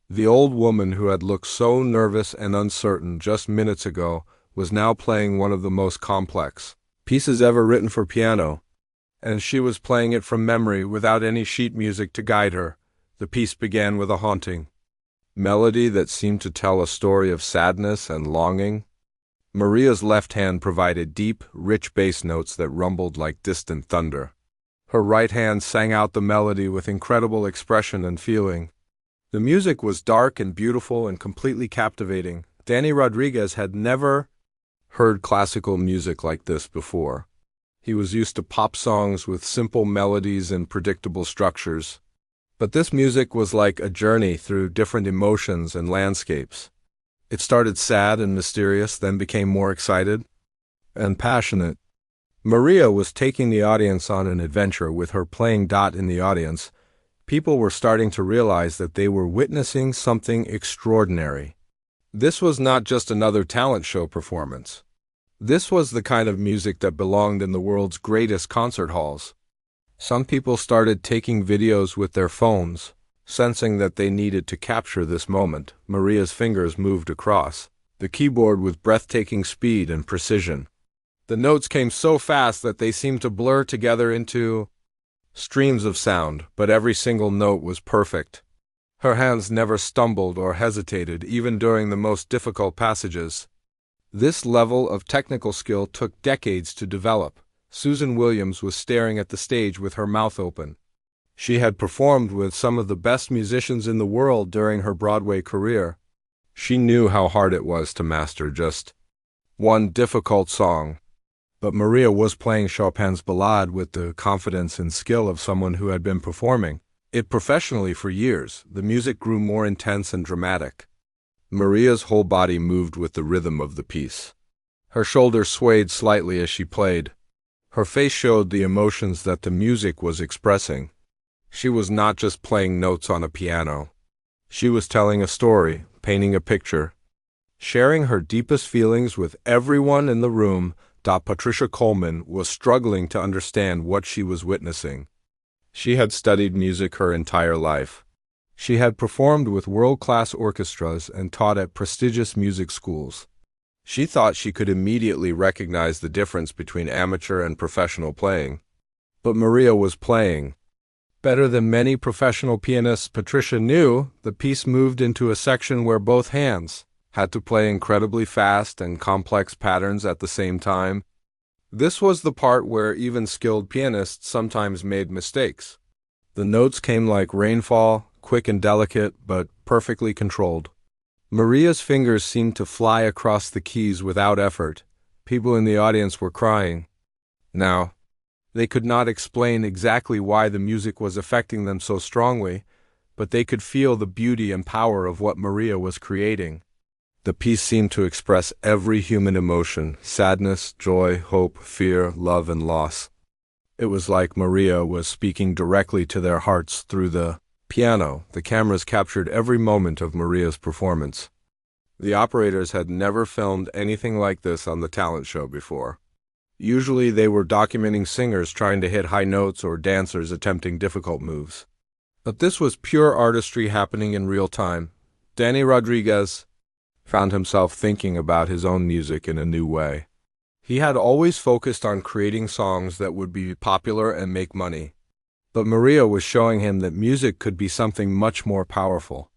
The old woman who had looked so nervous and uncertain just minutes ago was now playing one of the most complex pieces ever written for piano, and she was playing it from memory without any sheet music to guide her. The piece began with a haunting melody that seemed to tell a story of sadness and longing. Maria's left hand provided deep, rich bass notes that rumbled like distant thunder. Her right hand sang out the melody with incredible expression and feeling. The music was dark and beautiful and completely captivating. Danny Rodriguez had never heard classical music like this before. He was used to pop songs with simple melodies and predictable structures. But this music was like a journey through different emotions and landscapes. It started sad and mysterious, then became more excited and passionate. Maria was taking the audience on an adventure with her playing. In the audience, People were starting to realize that they were witnessing something extraordinary. This was not just another talent show performance. This was the kind of music that belonged in the world's greatest concert halls. Some people started taking videos with their phones, sensing that they needed to capture this moment. Maria's fingers moved across the keyboard with breathtaking speed and precision. The notes came so fast that they seemed to blur together into streams of sound, but every single note was perfect. Her hands never stumbled or hesitated, even during the most difficult passages. This level of technical skill took decades to develop. Susan Williams was staring at the stage with her mouth open. She had performed with some of the best musicians in the world during her Broadway career. She knew how hard it was to master just one difficult song. But Maria was playing Chopin's Ballade with the confidence and skill of someone who had been performing it professionally for years. The music grew more intense and dramatic. Maria's whole body moved with the rhythm of the piece. Her shoulders swayed slightly as she played. Her face showed the emotions that the music was expressing. She was not just playing notes on a piano. She was telling a story, painting a picture, sharing her deepest feelings with everyone in the room. Patricia Coleman was struggling to understand what she was witnessing. She had studied music her entire life. She had performed with world-class orchestras and taught at prestigious music schools. She thought she could immediately recognize the difference between amateur and professional playing. But Maria was playing better than many professional pianists. Patricia knew the piece moved into a section where both hands had to play incredibly fast and complex patterns at the same time. This was the part where even skilled pianists sometimes made mistakes. The notes came like rainfall, quick and delicate, but perfectly controlled. Maria's fingers seemed to fly across the keys without effort. People in the audience were crying. Now, they could not explain exactly why the music was affecting them so strongly, but they could feel the beauty and power of what Maria was creating. The piece seemed to express every human emotion: sadness, joy, hope, fear, love, and loss. It was like Maria was speaking directly to their hearts through the piano. The cameras captured every moment of Maria's performance. The operators had never filmed anything like this on the talent show before. Usually they were documenting singers trying to hit high notes or dancers attempting difficult moves. But this was pure artistry happening in real time. Danny Rodriguez found himself thinking about his own music in a new way. He had always focused on creating songs that would be popular and make money. But Maria was showing him that music could be something much more powerful.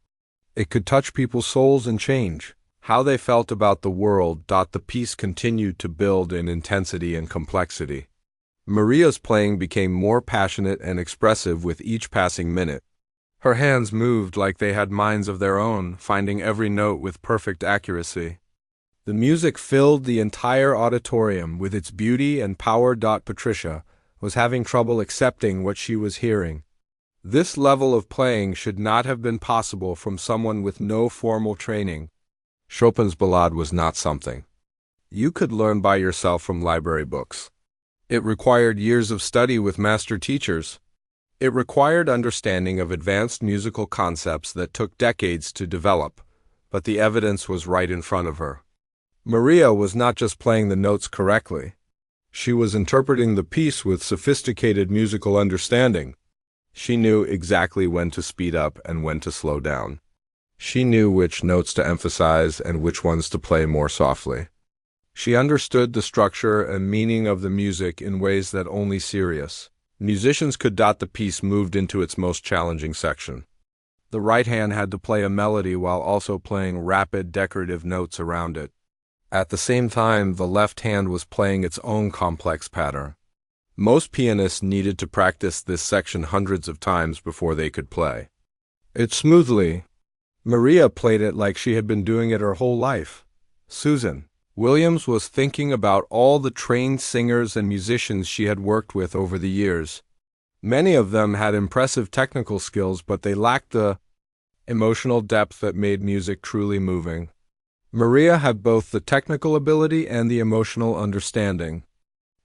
It could touch people's souls and change how they felt about the world. The piece continued to build in intensity and complexity. Maria's playing became more passionate and expressive with each passing minute. Her hands moved like they had minds of their own, finding every note with perfect accuracy. The music filled the entire auditorium with its beauty and power. Patricia was having trouble accepting what she was hearing. This level of playing should not have been possible from someone with no formal training. Chopin's Ballade was not something you could learn by yourself from library books. It required years of study with master teachers. It required understanding of advanced musical concepts that took decades to develop, but the evidence was right in front of her. Maria was not just playing the notes correctly. She was interpreting the piece with sophisticated musical understanding. She knew exactly when to speed up and when to slow down. She knew which notes to emphasize and which ones to play more softly. She understood the structure and meaning of the music in ways that only serious musicians could. The piece moved into its most challenging section. The right hand had to play a melody while also playing rapid, decorative notes around it. At the same time, the left hand was playing its own complex pattern. Most pianists needed to practice this section hundreds of times before they could play it smoothly. Maria played it like she had been doing it her whole life. Susan Williams was thinking about all the trained singers and musicians she had worked with over the years. Many of them had impressive technical skills, but they lacked the emotional depth that made music truly moving. Maria had both the technical ability and the emotional understanding.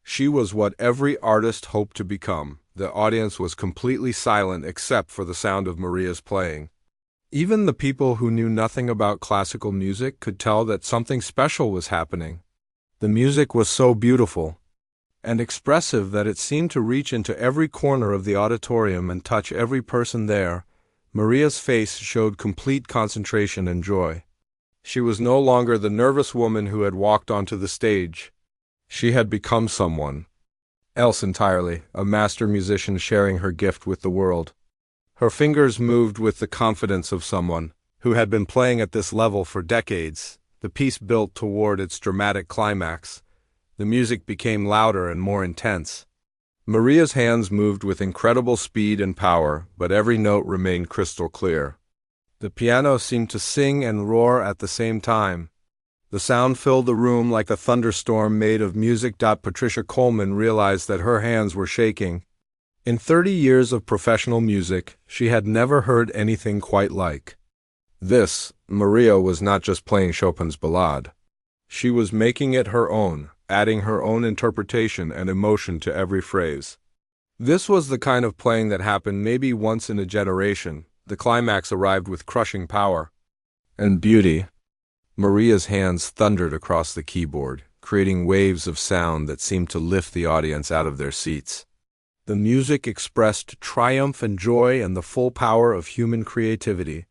She was what every artist hoped to become, The audience was completely silent except for the sound of Maria's playing. Even the people who knew nothing about classical music could tell that something special was happening. The music was so beautiful and expressive that it seemed to reach into every corner of the auditorium and touch every person there. Maria's face showed complete concentration and joy. She was no longer the nervous woman who had walked onto the stage. She had become someone else entirely, a master musician sharing her gift with the world. Her fingers moved with the confidence of someone who had been playing at this level for decades. The piece built toward its dramatic climax. The music became louder and more intense. Maria's hands moved with incredible speed and power, but every note remained crystal clear. The piano seemed to sing and roar at the same time. The sound filled the room like a thunderstorm made of music. Patricia Coleman realized that her hands were shaking. In 30 years of professional music, she had never heard anything quite like this. Maria was not just playing Chopin's Ballade. She was making it her own, adding her own interpretation and emotion to every phrase. This was the kind of playing that happened maybe once in a generation. The climax arrived with crushing power and beauty. Maria's hands thundered across the keyboard, creating waves of sound that seemed to lift the audience out of their seats. The music expressed triumph and joy and the full power of human creativity.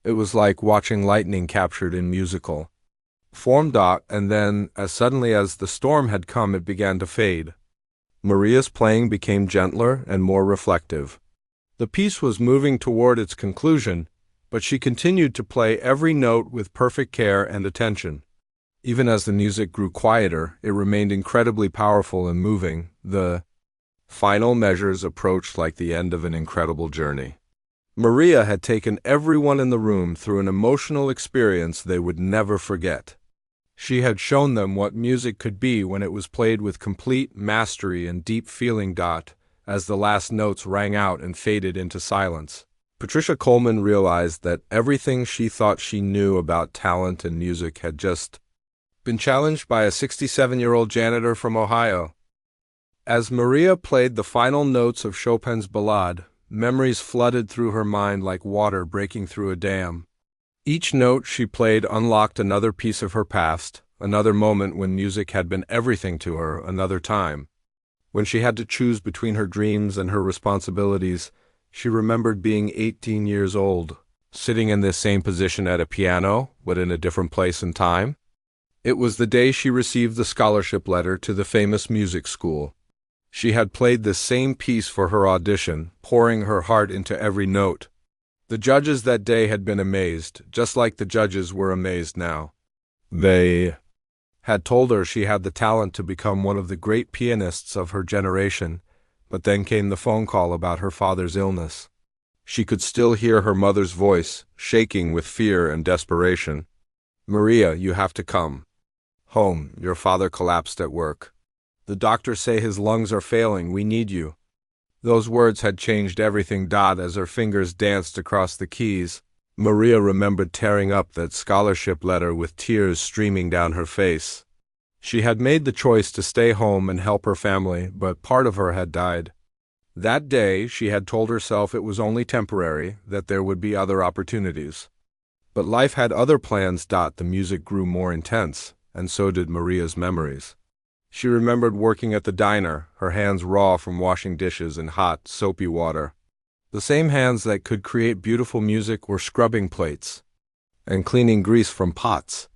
It was like watching lightning captured in musical form. And then, as suddenly as the storm had come, it began to fade. Maria's playing became gentler and more reflective. The piece was moving toward its conclusion, but she continued to play every note with perfect care and attention. Even as the music grew quieter, it remained incredibly powerful and moving. The final measures approached like the end of an incredible journey. Maria had taken everyone in the room through an emotional experience they would never forget. She had shown them what music could be when it was played with complete mastery and deep feeling. As the last notes rang out and faded into silence, Patricia Coleman realized that everything she thought she knew about talent and music had just been challenged by a 67-year-old janitor from Ohio. As Maria played the final notes of Chopin's Ballade, memories flooded through her mind like water breaking through a dam. Each note she played unlocked another piece of her past, another moment when music had been everything to her, another time when she had to choose between her dreams and her responsibilities. She remembered being 18 years old, sitting in this same position at a piano, but in a different place and time. It was the day she received the scholarship letter to the famous music school. She had played this same piece for her audition, pouring her heart into every note. The judges that day had been amazed, just like the judges were amazed now. They had told her she had the talent to become one of the great pianists of her generation, but then came the phone call about her father's illness. She could still hear her mother's voice, shaking with fear and desperation. "Maria, you have to come home. Your father collapsed at work. The doctors say his lungs are failing. We need you." Those words had changed everything. As her fingers danced across the keys, Maria remembered tearing up that scholarship letter with tears streaming down her face. She had made the choice to stay home and help her family, but part of her had died. That day, she had told herself it was only temporary, that there would be other opportunities. But life had other plans. The music grew more intense, and so did Maria's memories. She remembered working at the diner, her hands raw from washing dishes in hot, soapy water. The same hands that could create beautiful music were scrubbing plates and cleaning grease from pots.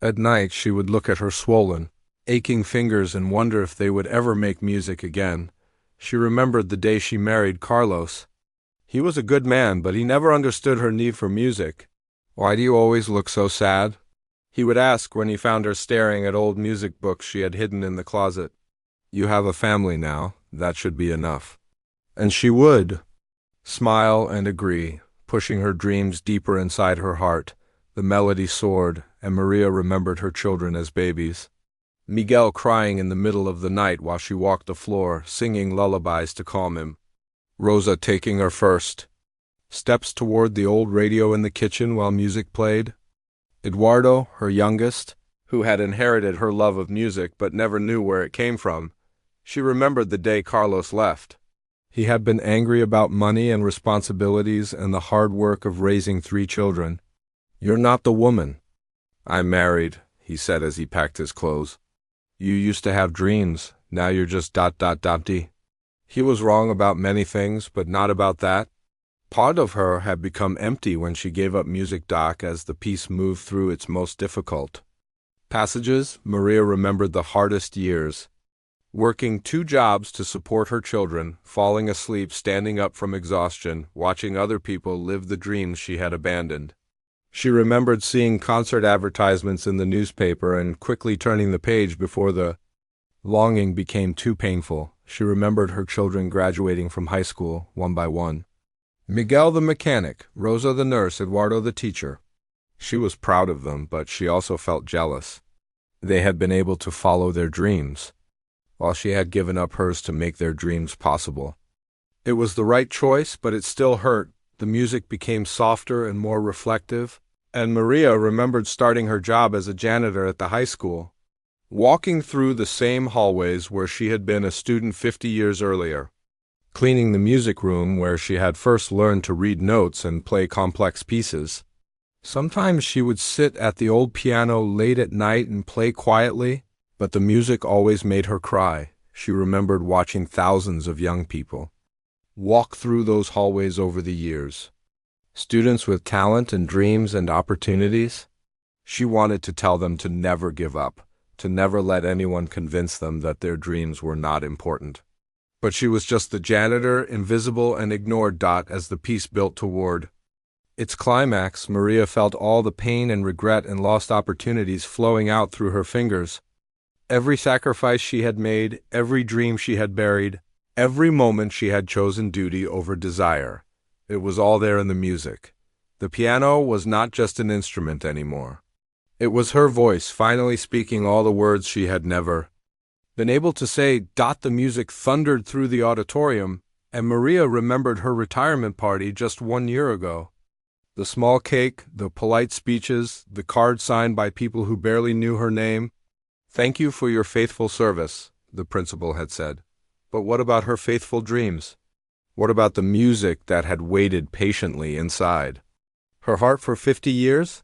At night, she would look at her swollen, aching fingers and wonder if they would ever make music again. She remembered the day she married Carlos. He was a good man, but he never understood her need for music. "Why do you always look so sad?" he would ask when he found her staring at old music books she had hidden in the closet. "You have a family now. That should be enough." And she would smile and agree, pushing her dreams deeper inside her heart. The melody soared, and Maria remembered her children as babies. Miguel crying in the middle of the night while she walked the floor, singing lullabies to calm him. Rosa taking her first steps toward the old radio in the kitchen while music played. Eduardo, her youngest, who had inherited her love of music but never knew where it came from. She remembered the day Carlos left. He had been angry about money and responsibilities and the hard work of raising 3 children. "You're not the woman." "I'm married," he said as he packed his clothes. "You used to have dreams, now you're just ... He was wrong about many things, but not about that. Part of her had become empty when she gave up music. As the piece moved through its most difficult passages, Maria remembered the hardest years. Working 2 jobs to support her children, falling asleep standing up from exhaustion, watching other people live the dreams she had abandoned. She remembered seeing concert advertisements in the newspaper and quickly turning the page before the longing became too painful. She remembered her children graduating from high school, one by one. Miguel the mechanic, Rosa the nurse, Eduardo the teacher. She was proud of them, but she also felt jealous. They had been able to follow their dreams, while she had given up hers to make their dreams possible. It was the right choice, but it still hurt. The music became softer and more reflective, and Maria remembered starting her job as a janitor at the high school, walking through the same hallways where she had been a student 50 years earlier, cleaning the music room where she had first learned to read notes and play complex pieces. Sometimes she would sit at the old piano late at night and play quietly, but the music always made her cry. She remembered watching thousands of young people walk through those hallways over the years. Students with talent and dreams and opportunities. She wanted to tell them to never give up, to never let anyone convince them that their dreams were not important. But she was just the janitor, invisible and ignored. As the piece built toward its climax, Maria felt all the pain and regret and lost opportunities flowing out through her fingers. Every sacrifice she had made, every dream she had buried, every moment she had chosen duty over desire. It was all there in the music. The piano was not just an instrument anymore. It was her voice finally speaking all the words she had never been able to say. The music thundered through the auditorium, and Maria remembered her retirement party just 1 year ago. The small cake, the polite speeches, the cards signed by people who barely knew her name. "Thank you for your faithful service," the principal had said. But what about her faithful dreams? What about the music that had waited patiently inside her heart for 50 years?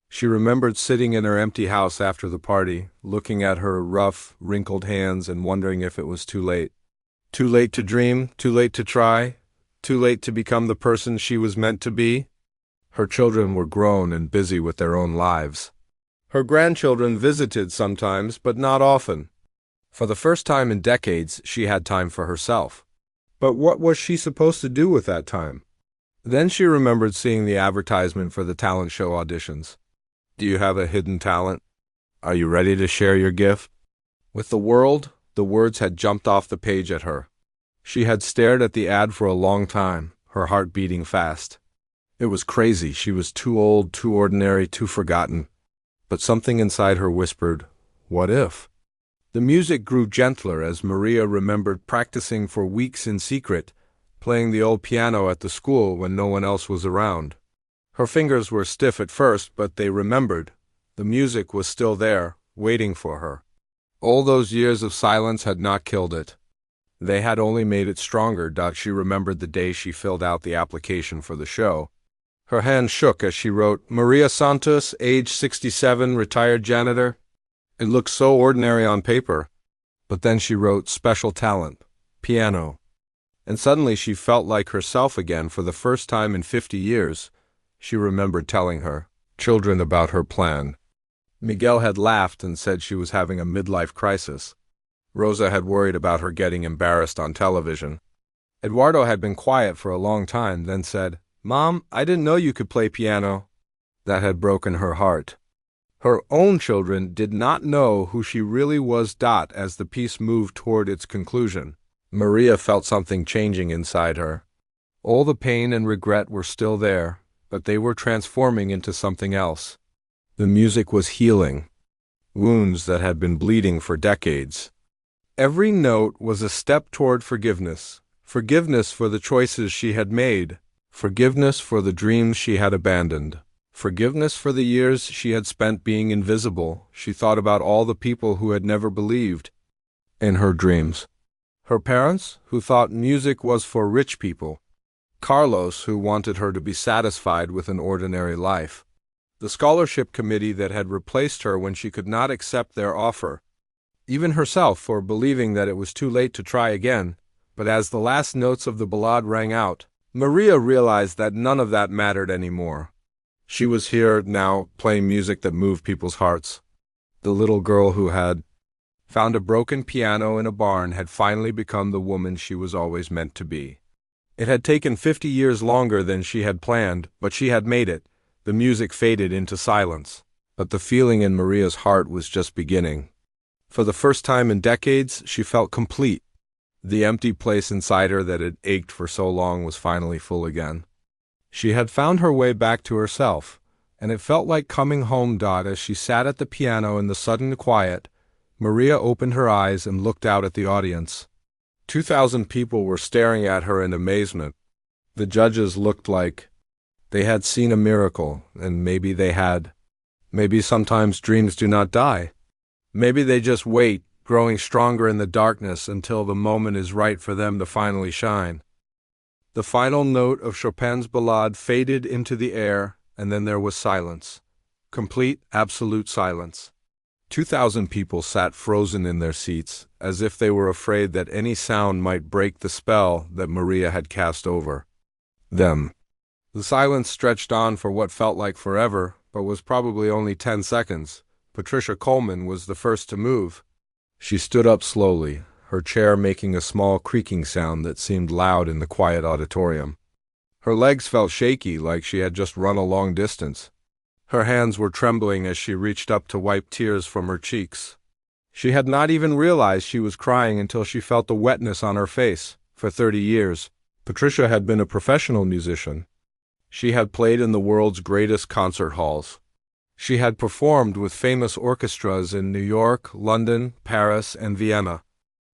She remembered sitting in her empty house after the party, looking at her rough, wrinkled hands and wondering if it was too late. Too late to dream, too late to try, too late to become the person she was meant to be. Her children were grown and busy with their own lives. Her grandchildren visited sometimes, but not often. For the first time in decades, she had time for herself. But what was she supposed to do with that time? Then she remembered seeing the advertisement for the talent show auditions. Do you have a hidden talent? Are you ready to share your gift with the world? The words had jumped off the page at her. She had stared at the ad for a long time, her heart beating fast. It was crazy. She was too old, too ordinary, too forgotten. But something inside her whispered, what if? The music grew gentler as Maria remembered practicing for weeks in secret, playing the old piano at the school when no one else was around. Her fingers were stiff at first, but they remembered. The music was still there, waiting for her. All those years of silence had not killed it. They had only made it stronger. She remembered the day she filled out the application for the show. Her hand shook as she wrote, Maria Santos, age 67, retired janitor. It looked so ordinary on paper. But then she wrote, special talent, piano. And suddenly she felt like herself again for the first time in 50 years. She remembered telling her children about her plan. Miguel had laughed and said she was having a midlife crisis. Rosa had worried about her getting embarrassed on television. Eduardo had been quiet for a long time, then said, Mom, I didn't know you could play piano. That had broken her heart. Her own children did not know who she really was. As the piece moved toward its conclusion, Maria felt something changing inside her. All the pain and regret were still there, but they were transforming into something else. The music was healing wounds that had been bleeding for decades. Every note was a step toward forgiveness. Forgiveness for the choices she had made. Forgiveness for the dreams she had abandoned. Forgiveness for the years she had spent being invisible. She thought about all the people who had never believed in her dreams. Her parents, who thought music was for rich people. Carlos, who wanted her to be satisfied with an ordinary life. The scholarship committee that had replaced her when she could not accept their offer. Even herself for believing that it was too late to try again. But as the last notes of the ballad rang out, Maria realized that none of that mattered anymore. She was here now, playing music that moved people's hearts. The little girl who had found a broken piano in a barn had finally become the woman she was always meant to be. It had taken 50 years longer than she had planned, but she had made it. The music faded into silence. But the feeling in Maria's heart was just beginning. For the first time in decades, she felt complete. The empty place inside her that had ached for so long was finally full again. She had found her way back to herself, and it felt like coming home. As she sat at the piano in the sudden quiet, Maria opened her eyes and looked out at the audience. 2,000 people were staring at her in amazement. The judges looked like they had seen a miracle, and maybe they had. Maybe sometimes dreams do not die. Maybe they just wait, growing stronger in the darkness until the moment is right for them to finally shine. The final note of Chopin's ballade faded into the air, and then there was silence. Complete, absolute silence. 2,000 people sat frozen in their seats, as if they were afraid that any sound might break the spell that Maria had cast over them. The silence stretched on for what felt like forever, but was probably only 10 seconds. Patricia Coleman was the first to move. She stood up slowly, her chair making a small creaking sound that seemed loud in the quiet auditorium. Her legs felt shaky, like she had just run a long distance. Her hands were trembling as she reached up to wipe tears from her cheeks. She had not even realized she was crying until she felt the wetness on her face. For 30 years, Patricia had been a professional musician. She had played in the world's greatest concert halls. She had performed with famous orchestras in New York, London, Paris, and Vienna.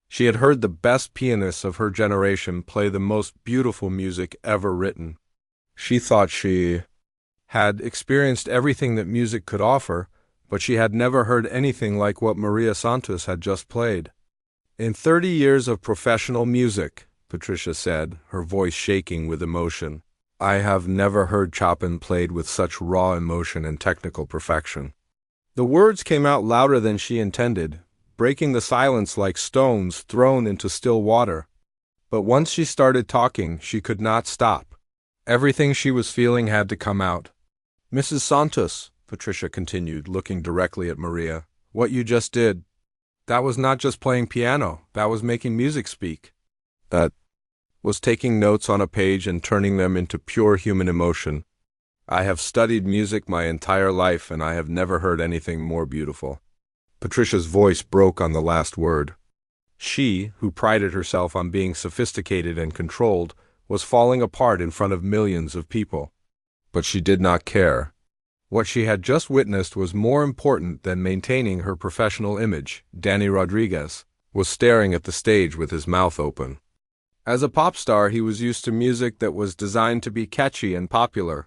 She had heard the best pianists of her generation play the most beautiful music ever written. She thought she had experienced everything that music could offer, but she had never heard anything like what Maria Santos had just played. In 30 years of professional music, Patricia said, her voice shaking with emotion, I have never heard Chopin played with such raw emotion and technical perfection. The words came out louder than she intended, breaking the silence like stones thrown into still water. But once she started talking, she could not stop. Everything she was feeling had to come out. Mrs. Santos, Patricia continued, looking directly at Maria, what you just did, that was not just playing piano, that was making music speak. That was taking notes on a page and turning them into pure human emotion. I have studied music my entire life, and I have never heard anything more beautiful. Patricia's voice broke on the last word. She, who prided herself on being sophisticated and controlled, was falling apart in front of millions of people. But she did not care. What she had just witnessed was more important than maintaining her professional image. Danny Rodriguez was staring at the stage with his mouth open. As a pop star, he was used to music that was designed to be catchy and popular.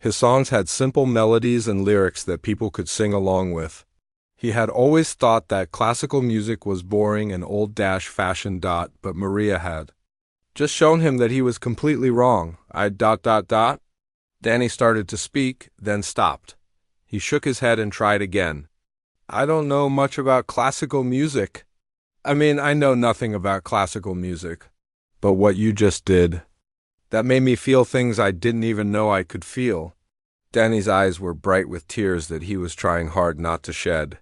His songs had simple melodies and lyrics that people could sing along with. He had always thought that classical music was boring and old-fashioned. But Maria had just shown him that he was completely wrong. Danny started to speak, then stopped. He shook his head and tried again. I don't know much about classical music. I know nothing about classical music. But what you just did, that made me feel things I didn't even know I could feel. Danny's eyes were bright with tears that he was trying hard not to shed.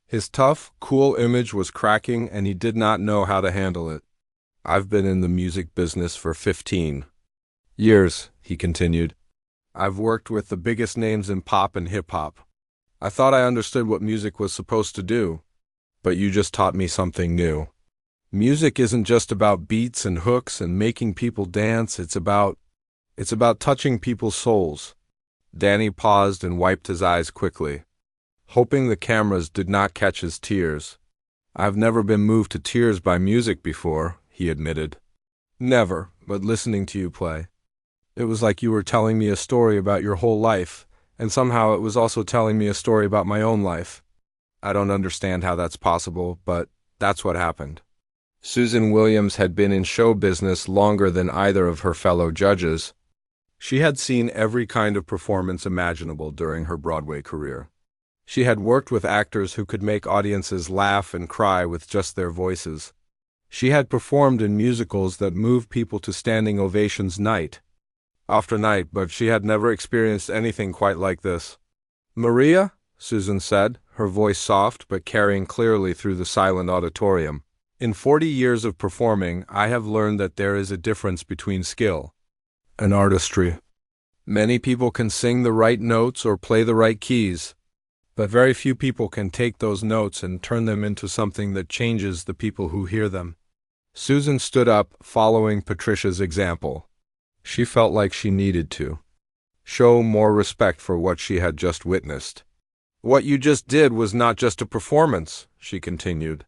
His tough, cool image was cracking, and he did not know how to handle it. I've been in the music business for 15 years, he continued. I've worked with the biggest names in pop and hip-hop. I thought I understood what music was supposed to do, but you just taught me something new. Music isn't just about beats and hooks and making people dance, it's about touching people's souls. Danny paused and wiped his eyes quickly, hoping the cameras did not catch his tears. I've never been moved to tears by music before, he admitted. Never, but listening to you play. It was like you were telling me a story about your whole life, and somehow it was also telling me a story about my own life. I don't understand how that's possible, but that's what happened. Susan Williams had been in show business longer than either of her fellow judges. She had seen every kind of performance imaginable during her Broadway career. She had worked with actors who could make audiences laugh and cry with just their voices. She had performed in musicals that moved people to standing ovations night after night, but she had never experienced anything quite like this. "Maria," Susan said, her voice soft but carrying clearly through the silent auditorium, "in 40 years of performing, I have learned that there is a difference between skill and artistry. Many people can sing the right notes or play the right keys, but very few people can take those notes and turn them into something that changes the people who hear them." Susan stood up, following Patricia's example. She felt like she needed to show more respect for what she had just witnessed. "What you just did was not just a performance," she continued.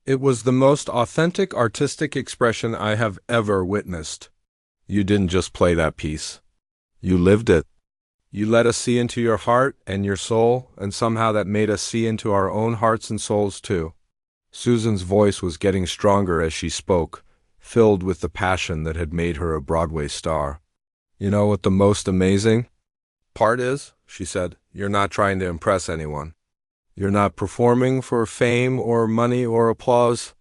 "It was the most authentic artistic expression I have ever witnessed. You didn't just play that piece. You lived it. You let us see into your heart and your soul, and somehow that made us see into our own hearts and souls too." Susan's voice was getting stronger as she spoke, filled with the passion that had made her a Broadway star. "You know what the most amazing part is?" she said. "You're not trying to impress anyone. You're not performing for fame or money or applause.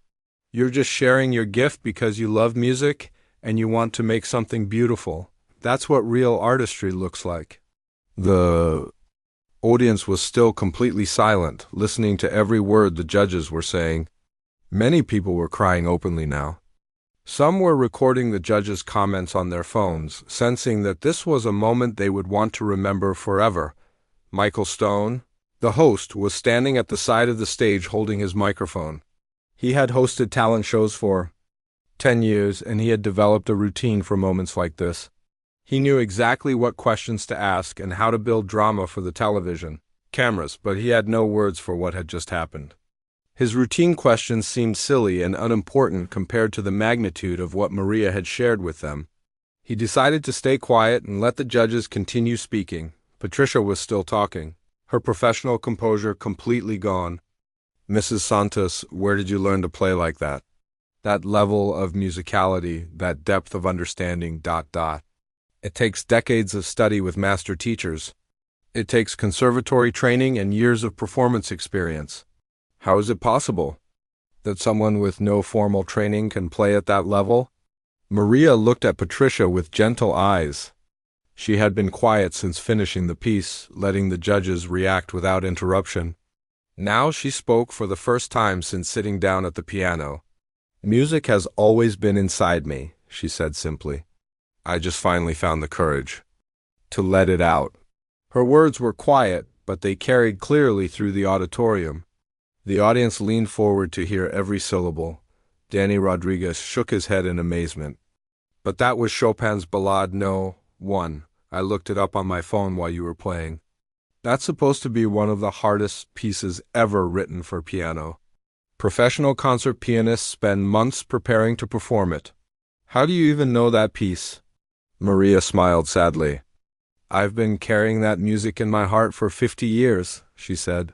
You're just sharing your gift because you love music and you want to make something beautiful. That's what real artistry looks like." The audience was still completely silent, listening to every word the judges were saying. Many people were crying openly now. Some were recording the judges' comments on their phones, sensing that this was a moment they would want to remember forever. Michael Stone, the host, was standing at the side of the stage holding his microphone. He had hosted talent shows for 10 years, and he had developed a routine for moments like this. He knew exactly what questions to ask and how to build drama for the television cameras, but he had no words for what had just happened. His routine questions seemed silly and unimportant compared to the magnitude of what Maria had shared with them. He decided to stay quiet and let the judges continue speaking. Patricia was still talking, her professional composure completely gone. "Mrs. Santos, where did you learn to play like that? That level of musicality, that depth of understanding, ... It takes decades of study with master teachers. It takes conservatory training and years of performance experience. How is it possible that someone with no formal training can play at that level?" Maria looked at Patricia with gentle eyes. She had been quiet since finishing the piece, letting the judges react without interruption. Now she spoke for the first time since sitting down at the piano. "Music has always been inside me," she said simply. "I just finally found the courage to let it out." Her words were quiet, but they carried clearly through the auditorium. The audience leaned forward to hear every syllable. Danny Rodriguez shook his head in amazement. "But that was Chopin's Ballade No. 1. I looked it up on my phone while you were playing. That's supposed to be one of the hardest pieces ever written for piano. Professional concert pianists spend months preparing to perform it. How do you even know that piece?" Maria smiled sadly. "I've been carrying that music in my heart for 50 years, she said.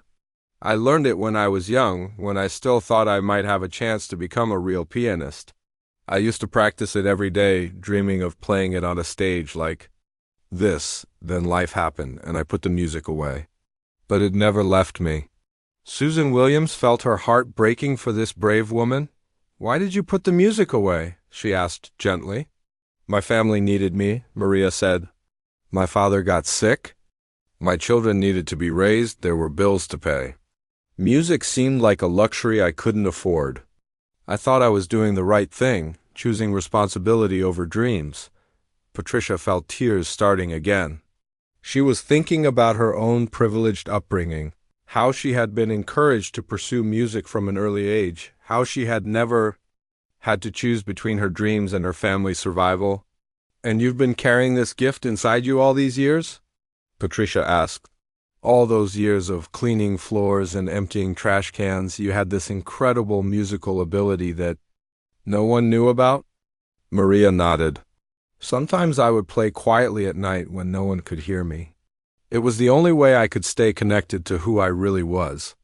"I learned it when I was young, when I still thought I might have a chance to become a real pianist. I used to practice it every day, dreaming of playing it on a stage like this. Then life happened, and I put the music away. But it never left me." Susan Williams felt her heart breaking for this brave woman. "Why did you put the music away?" she asked gently. "My family needed me," Maria said. "My father got sick. My children needed to be raised. There were bills to pay. Music seemed like a luxury I couldn't afford. I thought I was doing the right thing, choosing responsibility over dreams." Patricia felt tears starting again. She was thinking about her own privileged upbringing, how she had been encouraged to pursue music from an early age, how she had never had to choose between her dreams and her family's survival. "And you've been carrying this gift inside you all these years?" Patricia asked. "All those years of cleaning floors and emptying trash cans, you had this incredible musical ability that no one knew about?" Maria nodded. "Sometimes I would play quietly at night when no one could hear me. It was the only way I could stay connected to who I really was.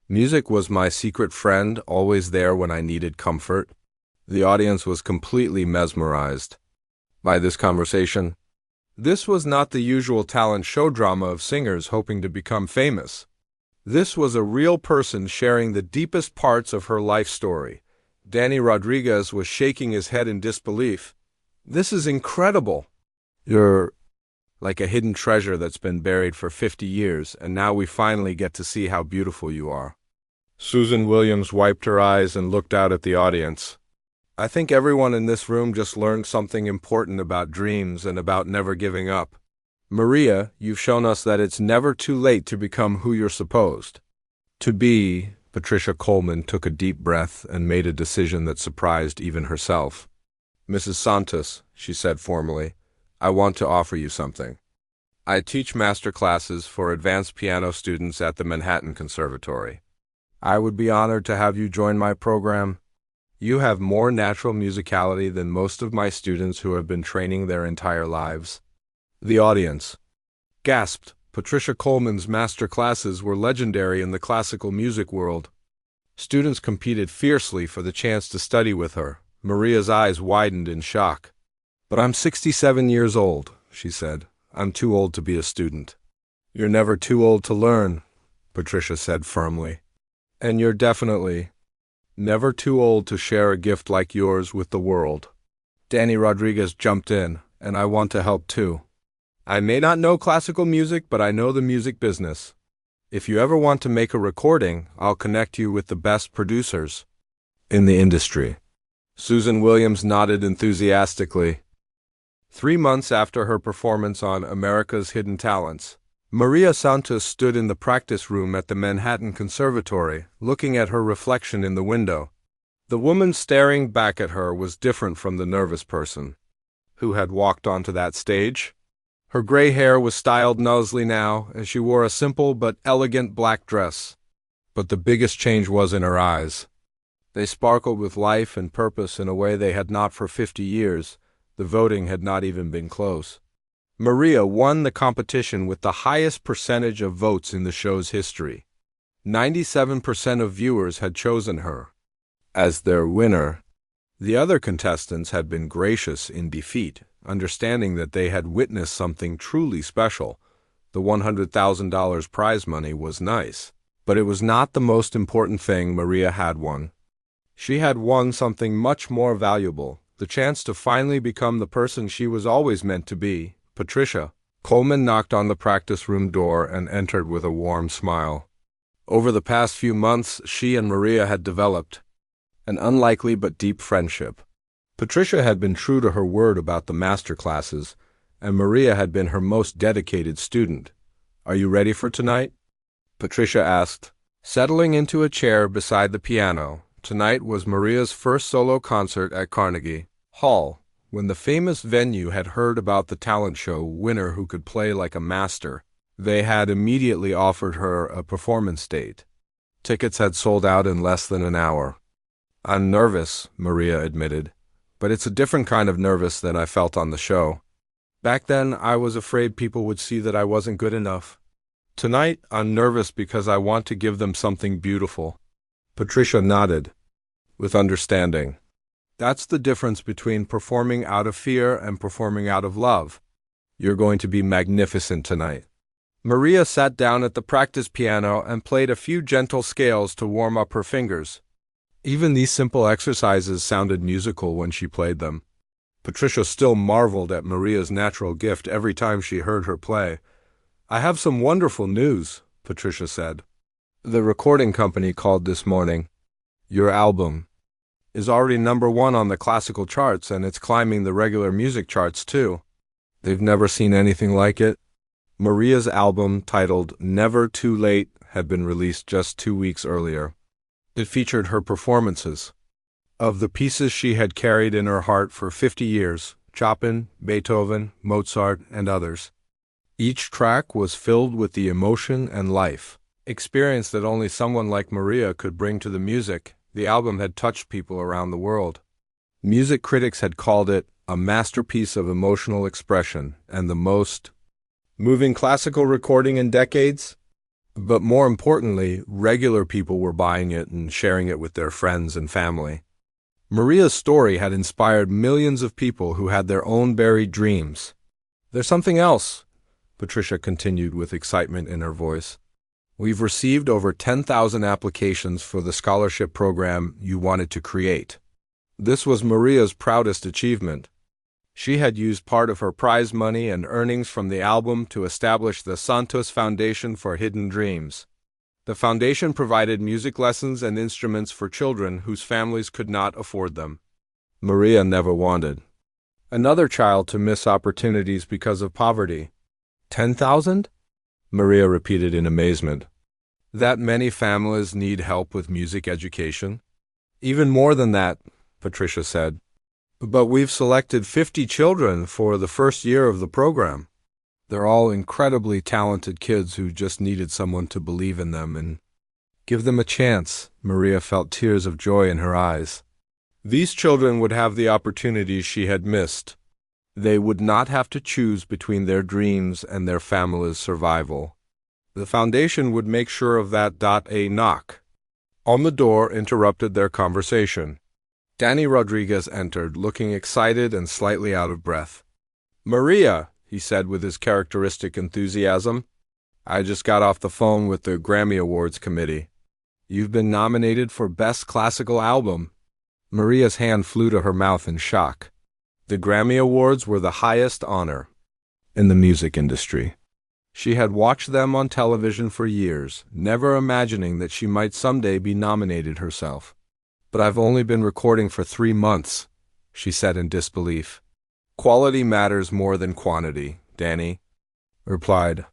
Music was my secret friend, always there when I needed comfort." The audience was completely mesmerized by this conversation. This was not the usual talent show drama of singers hoping to become famous. This was a real person sharing the deepest parts of her life story. Danny Rodriguez was shaking his head in disbelief. This is incredible. You're like a hidden treasure that's been buried for 50 years, and now we finally get to see how beautiful you are. Susan Williams wiped her eyes and looked out at the audience. I think everyone in this room just learned something important about dreams and about never giving up. Maria, you've shown us that it's never too late to become who you're supposed to be. Patricia Coleman took a deep breath and made a decision that surprised even herself. Mrs. Santos, she said formally, I want to offer you something. I teach master classes for advanced piano students at the Manhattan Conservatory. I would be honored to have you join my program. You have more natural musicality than most of my students who have been training their entire lives. The audience gasped. Patricia Coleman's master classes were legendary in the classical music world. Students competed fiercely for the chance to study with her. Maria's eyes widened in shock. But I'm 67 years old, she said. I'm too old to be a student. You're never too old to learn, Patricia said firmly. And you're definitely never too old to share a gift like yours with the world. Danny Rodriguez jumped in, and I want to help too. I may not know classical music, but I know the music business. If you ever want to make a recording, I'll connect you with the best producers in the industry. Susan Williams nodded enthusiastically. 3 months after her performance on America's Hidden Talents, Maria Santos stood in the practice room at the Manhattan Conservatory, looking at her reflection in the window. The woman staring back at her was different from the nervous person who had walked onto that stage. Her gray hair was styled nosely now, and she wore a simple but elegant black dress. But the biggest change was in her eyes. They sparkled with life and purpose in a way they had not for 50 years. The voting had not even been close. Maria won the competition with the highest percentage of votes in the show's history. 97% of viewers had chosen her as their winner. The other contestants had been gracious in defeat, understanding that they had witnessed something truly special. The $100,000 prize money was nice, but it was not the most important thing Maria had won. She had won something much more valuable, the chance to finally become the person she was always meant to be, Patricia. Coleman knocked on the practice room door and entered with a warm smile. Over the past few months, she and Maria had developed an unlikely but deep friendship. Patricia had been true to her word about the master classes, and Maria had been her most dedicated student. Are you ready for tonight? Patricia asked, settling into a chair beside the piano. Tonight was Maria's first solo concert at Carnegie Hall. When the famous venue had heard about the talent show winner who could play like a master, they had immediately offered her a performance date. Tickets had sold out in less than an hour. I'm nervous, Maria admitted, but it's a different kind of nervous than I felt on the show. Back then, I was afraid people would see that I wasn't good enough. Tonight, I'm nervous because I want to give them something beautiful. Patricia nodded, with understanding. That's the difference between performing out of fear and performing out of love. You're going to be magnificent tonight. Maria sat down at the practice piano and played a few gentle scales to warm up her fingers. Even these simple exercises sounded musical when she played them. Patricia still marveled at Maria's natural gift every time she heard her play. I have some wonderful news, Patricia said. The recording company called this morning. Your album is already #1 on the classical charts, and it's climbing the regular music charts too. They've never seen anything like it. Maria's album, titled Never Too Late, had been released just 2 weeks earlier. It featured her performances of the pieces she had carried in her heart for 50 years, Chopin, Beethoven, Mozart, and others. Each track was filled with the emotion and life, experience that only someone like Maria could bring to the music. The album had touched people around the world. Music critics had called it a masterpiece of emotional expression and the most moving classical recording in decades. But more importantly, regular people were buying it and sharing it with their friends and family. Maria's story had inspired millions of people who had their own buried dreams. "There's something else," Patricia continued with excitement in her voice. "We've received over 10,000 applications for the scholarship program you wanted to create." This was Maria's proudest achievement. She had used part of her prize money and earnings from the album to establish the Santos Foundation for Hidden Dreams. The foundation provided music lessons and instruments for children whose families could not afford them. Maria never wanted another child to miss opportunities because of poverty. 10,000? Maria repeated in amazement. That many families need help with music education? Even more than that, Patricia said. But we've selected 50 children for the first year of the program. They're all incredibly talented kids who just needed someone to believe in them and give them a chance. Maria felt tears of joy in her eyes. These children would have the opportunities she had missed. They would not have to choose between their dreams and their family's survival. The foundation would make sure of that. A knock on the door interrupted their conversation. Danny Rodriguez entered, looking excited and slightly out of breath. "Maria," he said with his characteristic enthusiasm, "I just got off the phone with the Grammy Awards committee. You've been nominated for Best Classical Album." Maria's hand flew to her mouth in shock. The Grammy Awards were the highest honor in the music industry. She had watched them on television for years, never imagining that she might someday be nominated herself. "But I've only been recording for 3 months," she said in disbelief. "Quality matters more than quantity," Danny replied.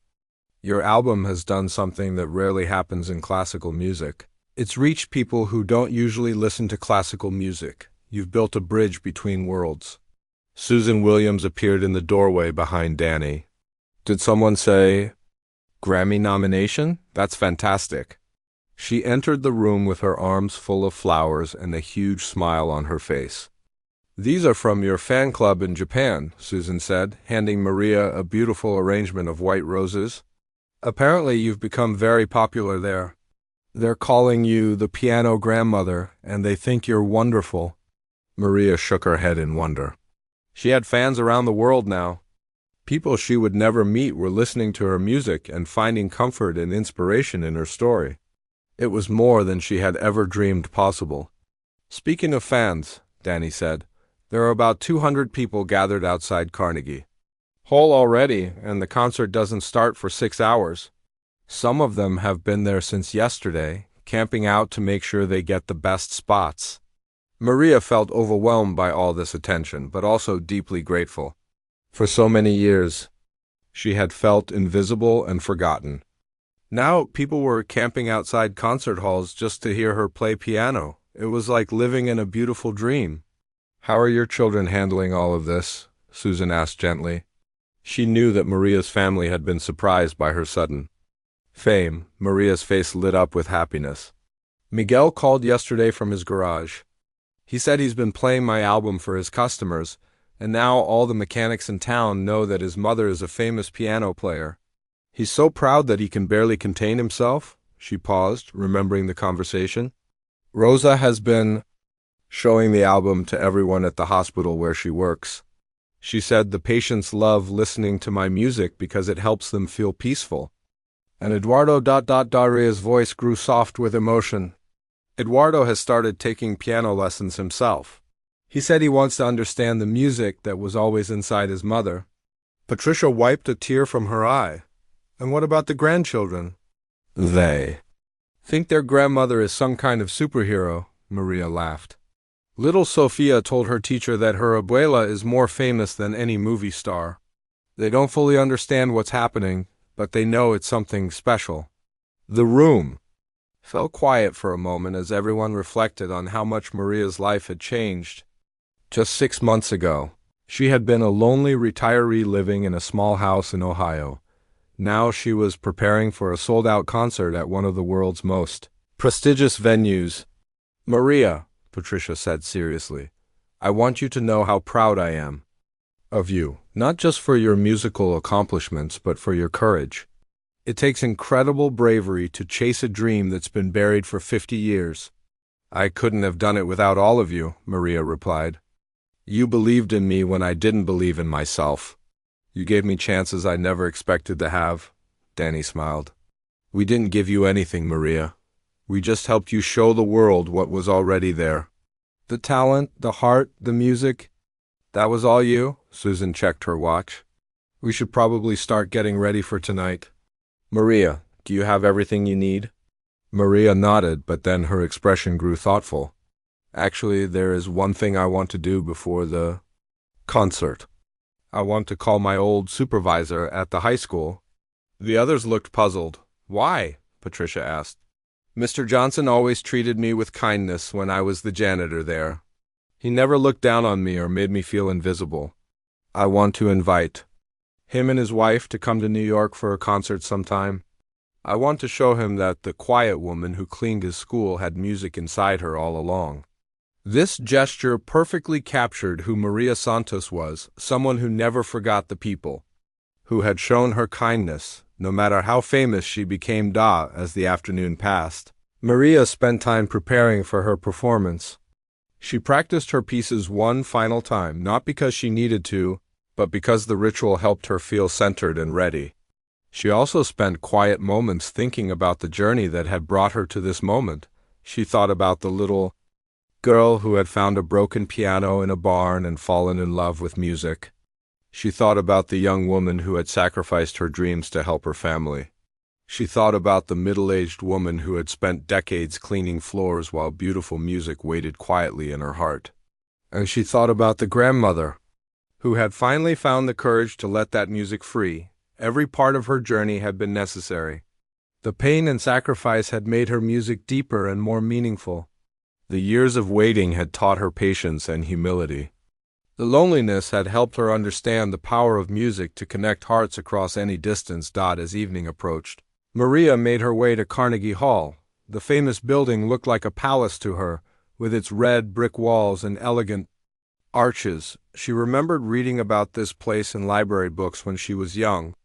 "Your album has done something that rarely happens in classical music. It's reached people who don't usually listen to classical music. You've built a bridge between worlds." Susan Williams appeared in the doorway behind Danny. "Did someone say Grammy nomination? That's fantastic." She entered the room with her arms full of flowers and a huge smile on her face. "These are from your fan club in Japan," Susan said, handing Maria a beautiful arrangement of white roses. "Apparently you've become very popular there. They're calling you the piano grandmother, and they think you're wonderful." Maria shook her head in wonder. She had fans around the world now. People she would never meet were listening to her music and finding comfort and inspiration in her story. It was more than she had ever dreamed possible. "Speaking of fans," Danny said, "there are about 200 people gathered outside Carnegie Hall already, and the concert doesn't start for 6 hours. Some of them have been there since yesterday, camping out to make sure they get the best spots." Maria felt overwhelmed by all this attention, but also deeply grateful. For so many years, she had felt invisible and forgotten. Now people were camping outside concert halls just to hear her play piano. It was like living in a beautiful dream. "How are your children handling all of this?" Susan asked gently. She knew that Maria's family had been surprised by her sudden fame. Maria's face lit up with happiness. "Miguel called yesterday from his garage. He said he's been playing my album for his customers, and now all the mechanics in town know that his mother is a famous piano player. He's so proud that he can barely contain himself." She paused, remembering the conversation. "Rosa has been showing the album to everyone at the hospital where she works. She said the patients love listening to my music because it helps them feel peaceful." And Daria's voice grew soft with emotion. Eduardo has started taking piano lessons himself. He said he wants to understand the music that was always inside his mother. Patricia wiped a tear from her eye. "And what about the grandchildren?" "They think their grandmother is some kind of superhero," Maria laughed. "Little Sofia told her teacher that her abuela is more famous than any movie star. They don't fully understand what's happening, but they know it's something special." The room fell quiet for a moment as everyone reflected on how much Maria's life had changed. Just 6 months ago, she had been a lonely retiree living in a small house in Ohio. Now she was preparing for a sold-out concert at one of the world's most prestigious venues. "Maria," Patricia said seriously, "I want you to know how proud I am of you, not just for your musical accomplishments, but for your courage. It takes incredible bravery to chase a dream that's been buried for 50 years. I couldn't have done it without all of you, Maria replied. You believed in me when I didn't believe in myself. You gave me chances I never expected to have, Danny smiled. We didn't give you anything, Maria. We just helped you show the world what was already there. The talent, the heart, the music. That was all you? Susan checked her watch. We should probably start getting ready for tonight. Maria, do you have everything you need? Maria nodded, but then her expression grew thoughtful. Actually, there is one thing I want to do before the concert. I want to call my old supervisor at the high school. The others looked puzzled. Why? Patricia asked. Mr. Johnson always treated me with kindness when I was the janitor there. He never looked down on me or made me feel invisible. I want to invite him and his wife to come to New York for a concert sometime. I want to show him that the quiet woman who cleaned his school had music inside her all along. This gesture perfectly captured who Maria Santos was, someone who never forgot the people, who had shown her kindness, no matter how famous she became as the afternoon passed. Maria spent time preparing for her performance. She practiced her pieces one final time, not because she needed to, but because the ritual helped her feel centered and ready. She also spent quiet moments thinking about the journey that had brought her to this moment. She thought about the little girl who had found a broken piano in a barn and fallen in love with music. She thought about the young woman who had sacrificed her dreams to help her family. She thought about the middle-aged woman who had spent decades cleaning floors while beautiful music waited quietly in her heart. And she thought about the grandmother, who had finally found the courage to let that music free. Every part of her journey had been necessary. The pain and sacrifice had made her music deeper and more meaningful. The years of waiting had taught her patience and humility. The loneliness had helped her understand the power of music to connect hearts across any distance. As evening approached, Maria made her way to Carnegie Hall. The famous building looked like a palace to her, with its red brick walls and elegant arches. She remembered reading about this place in library books when she was young,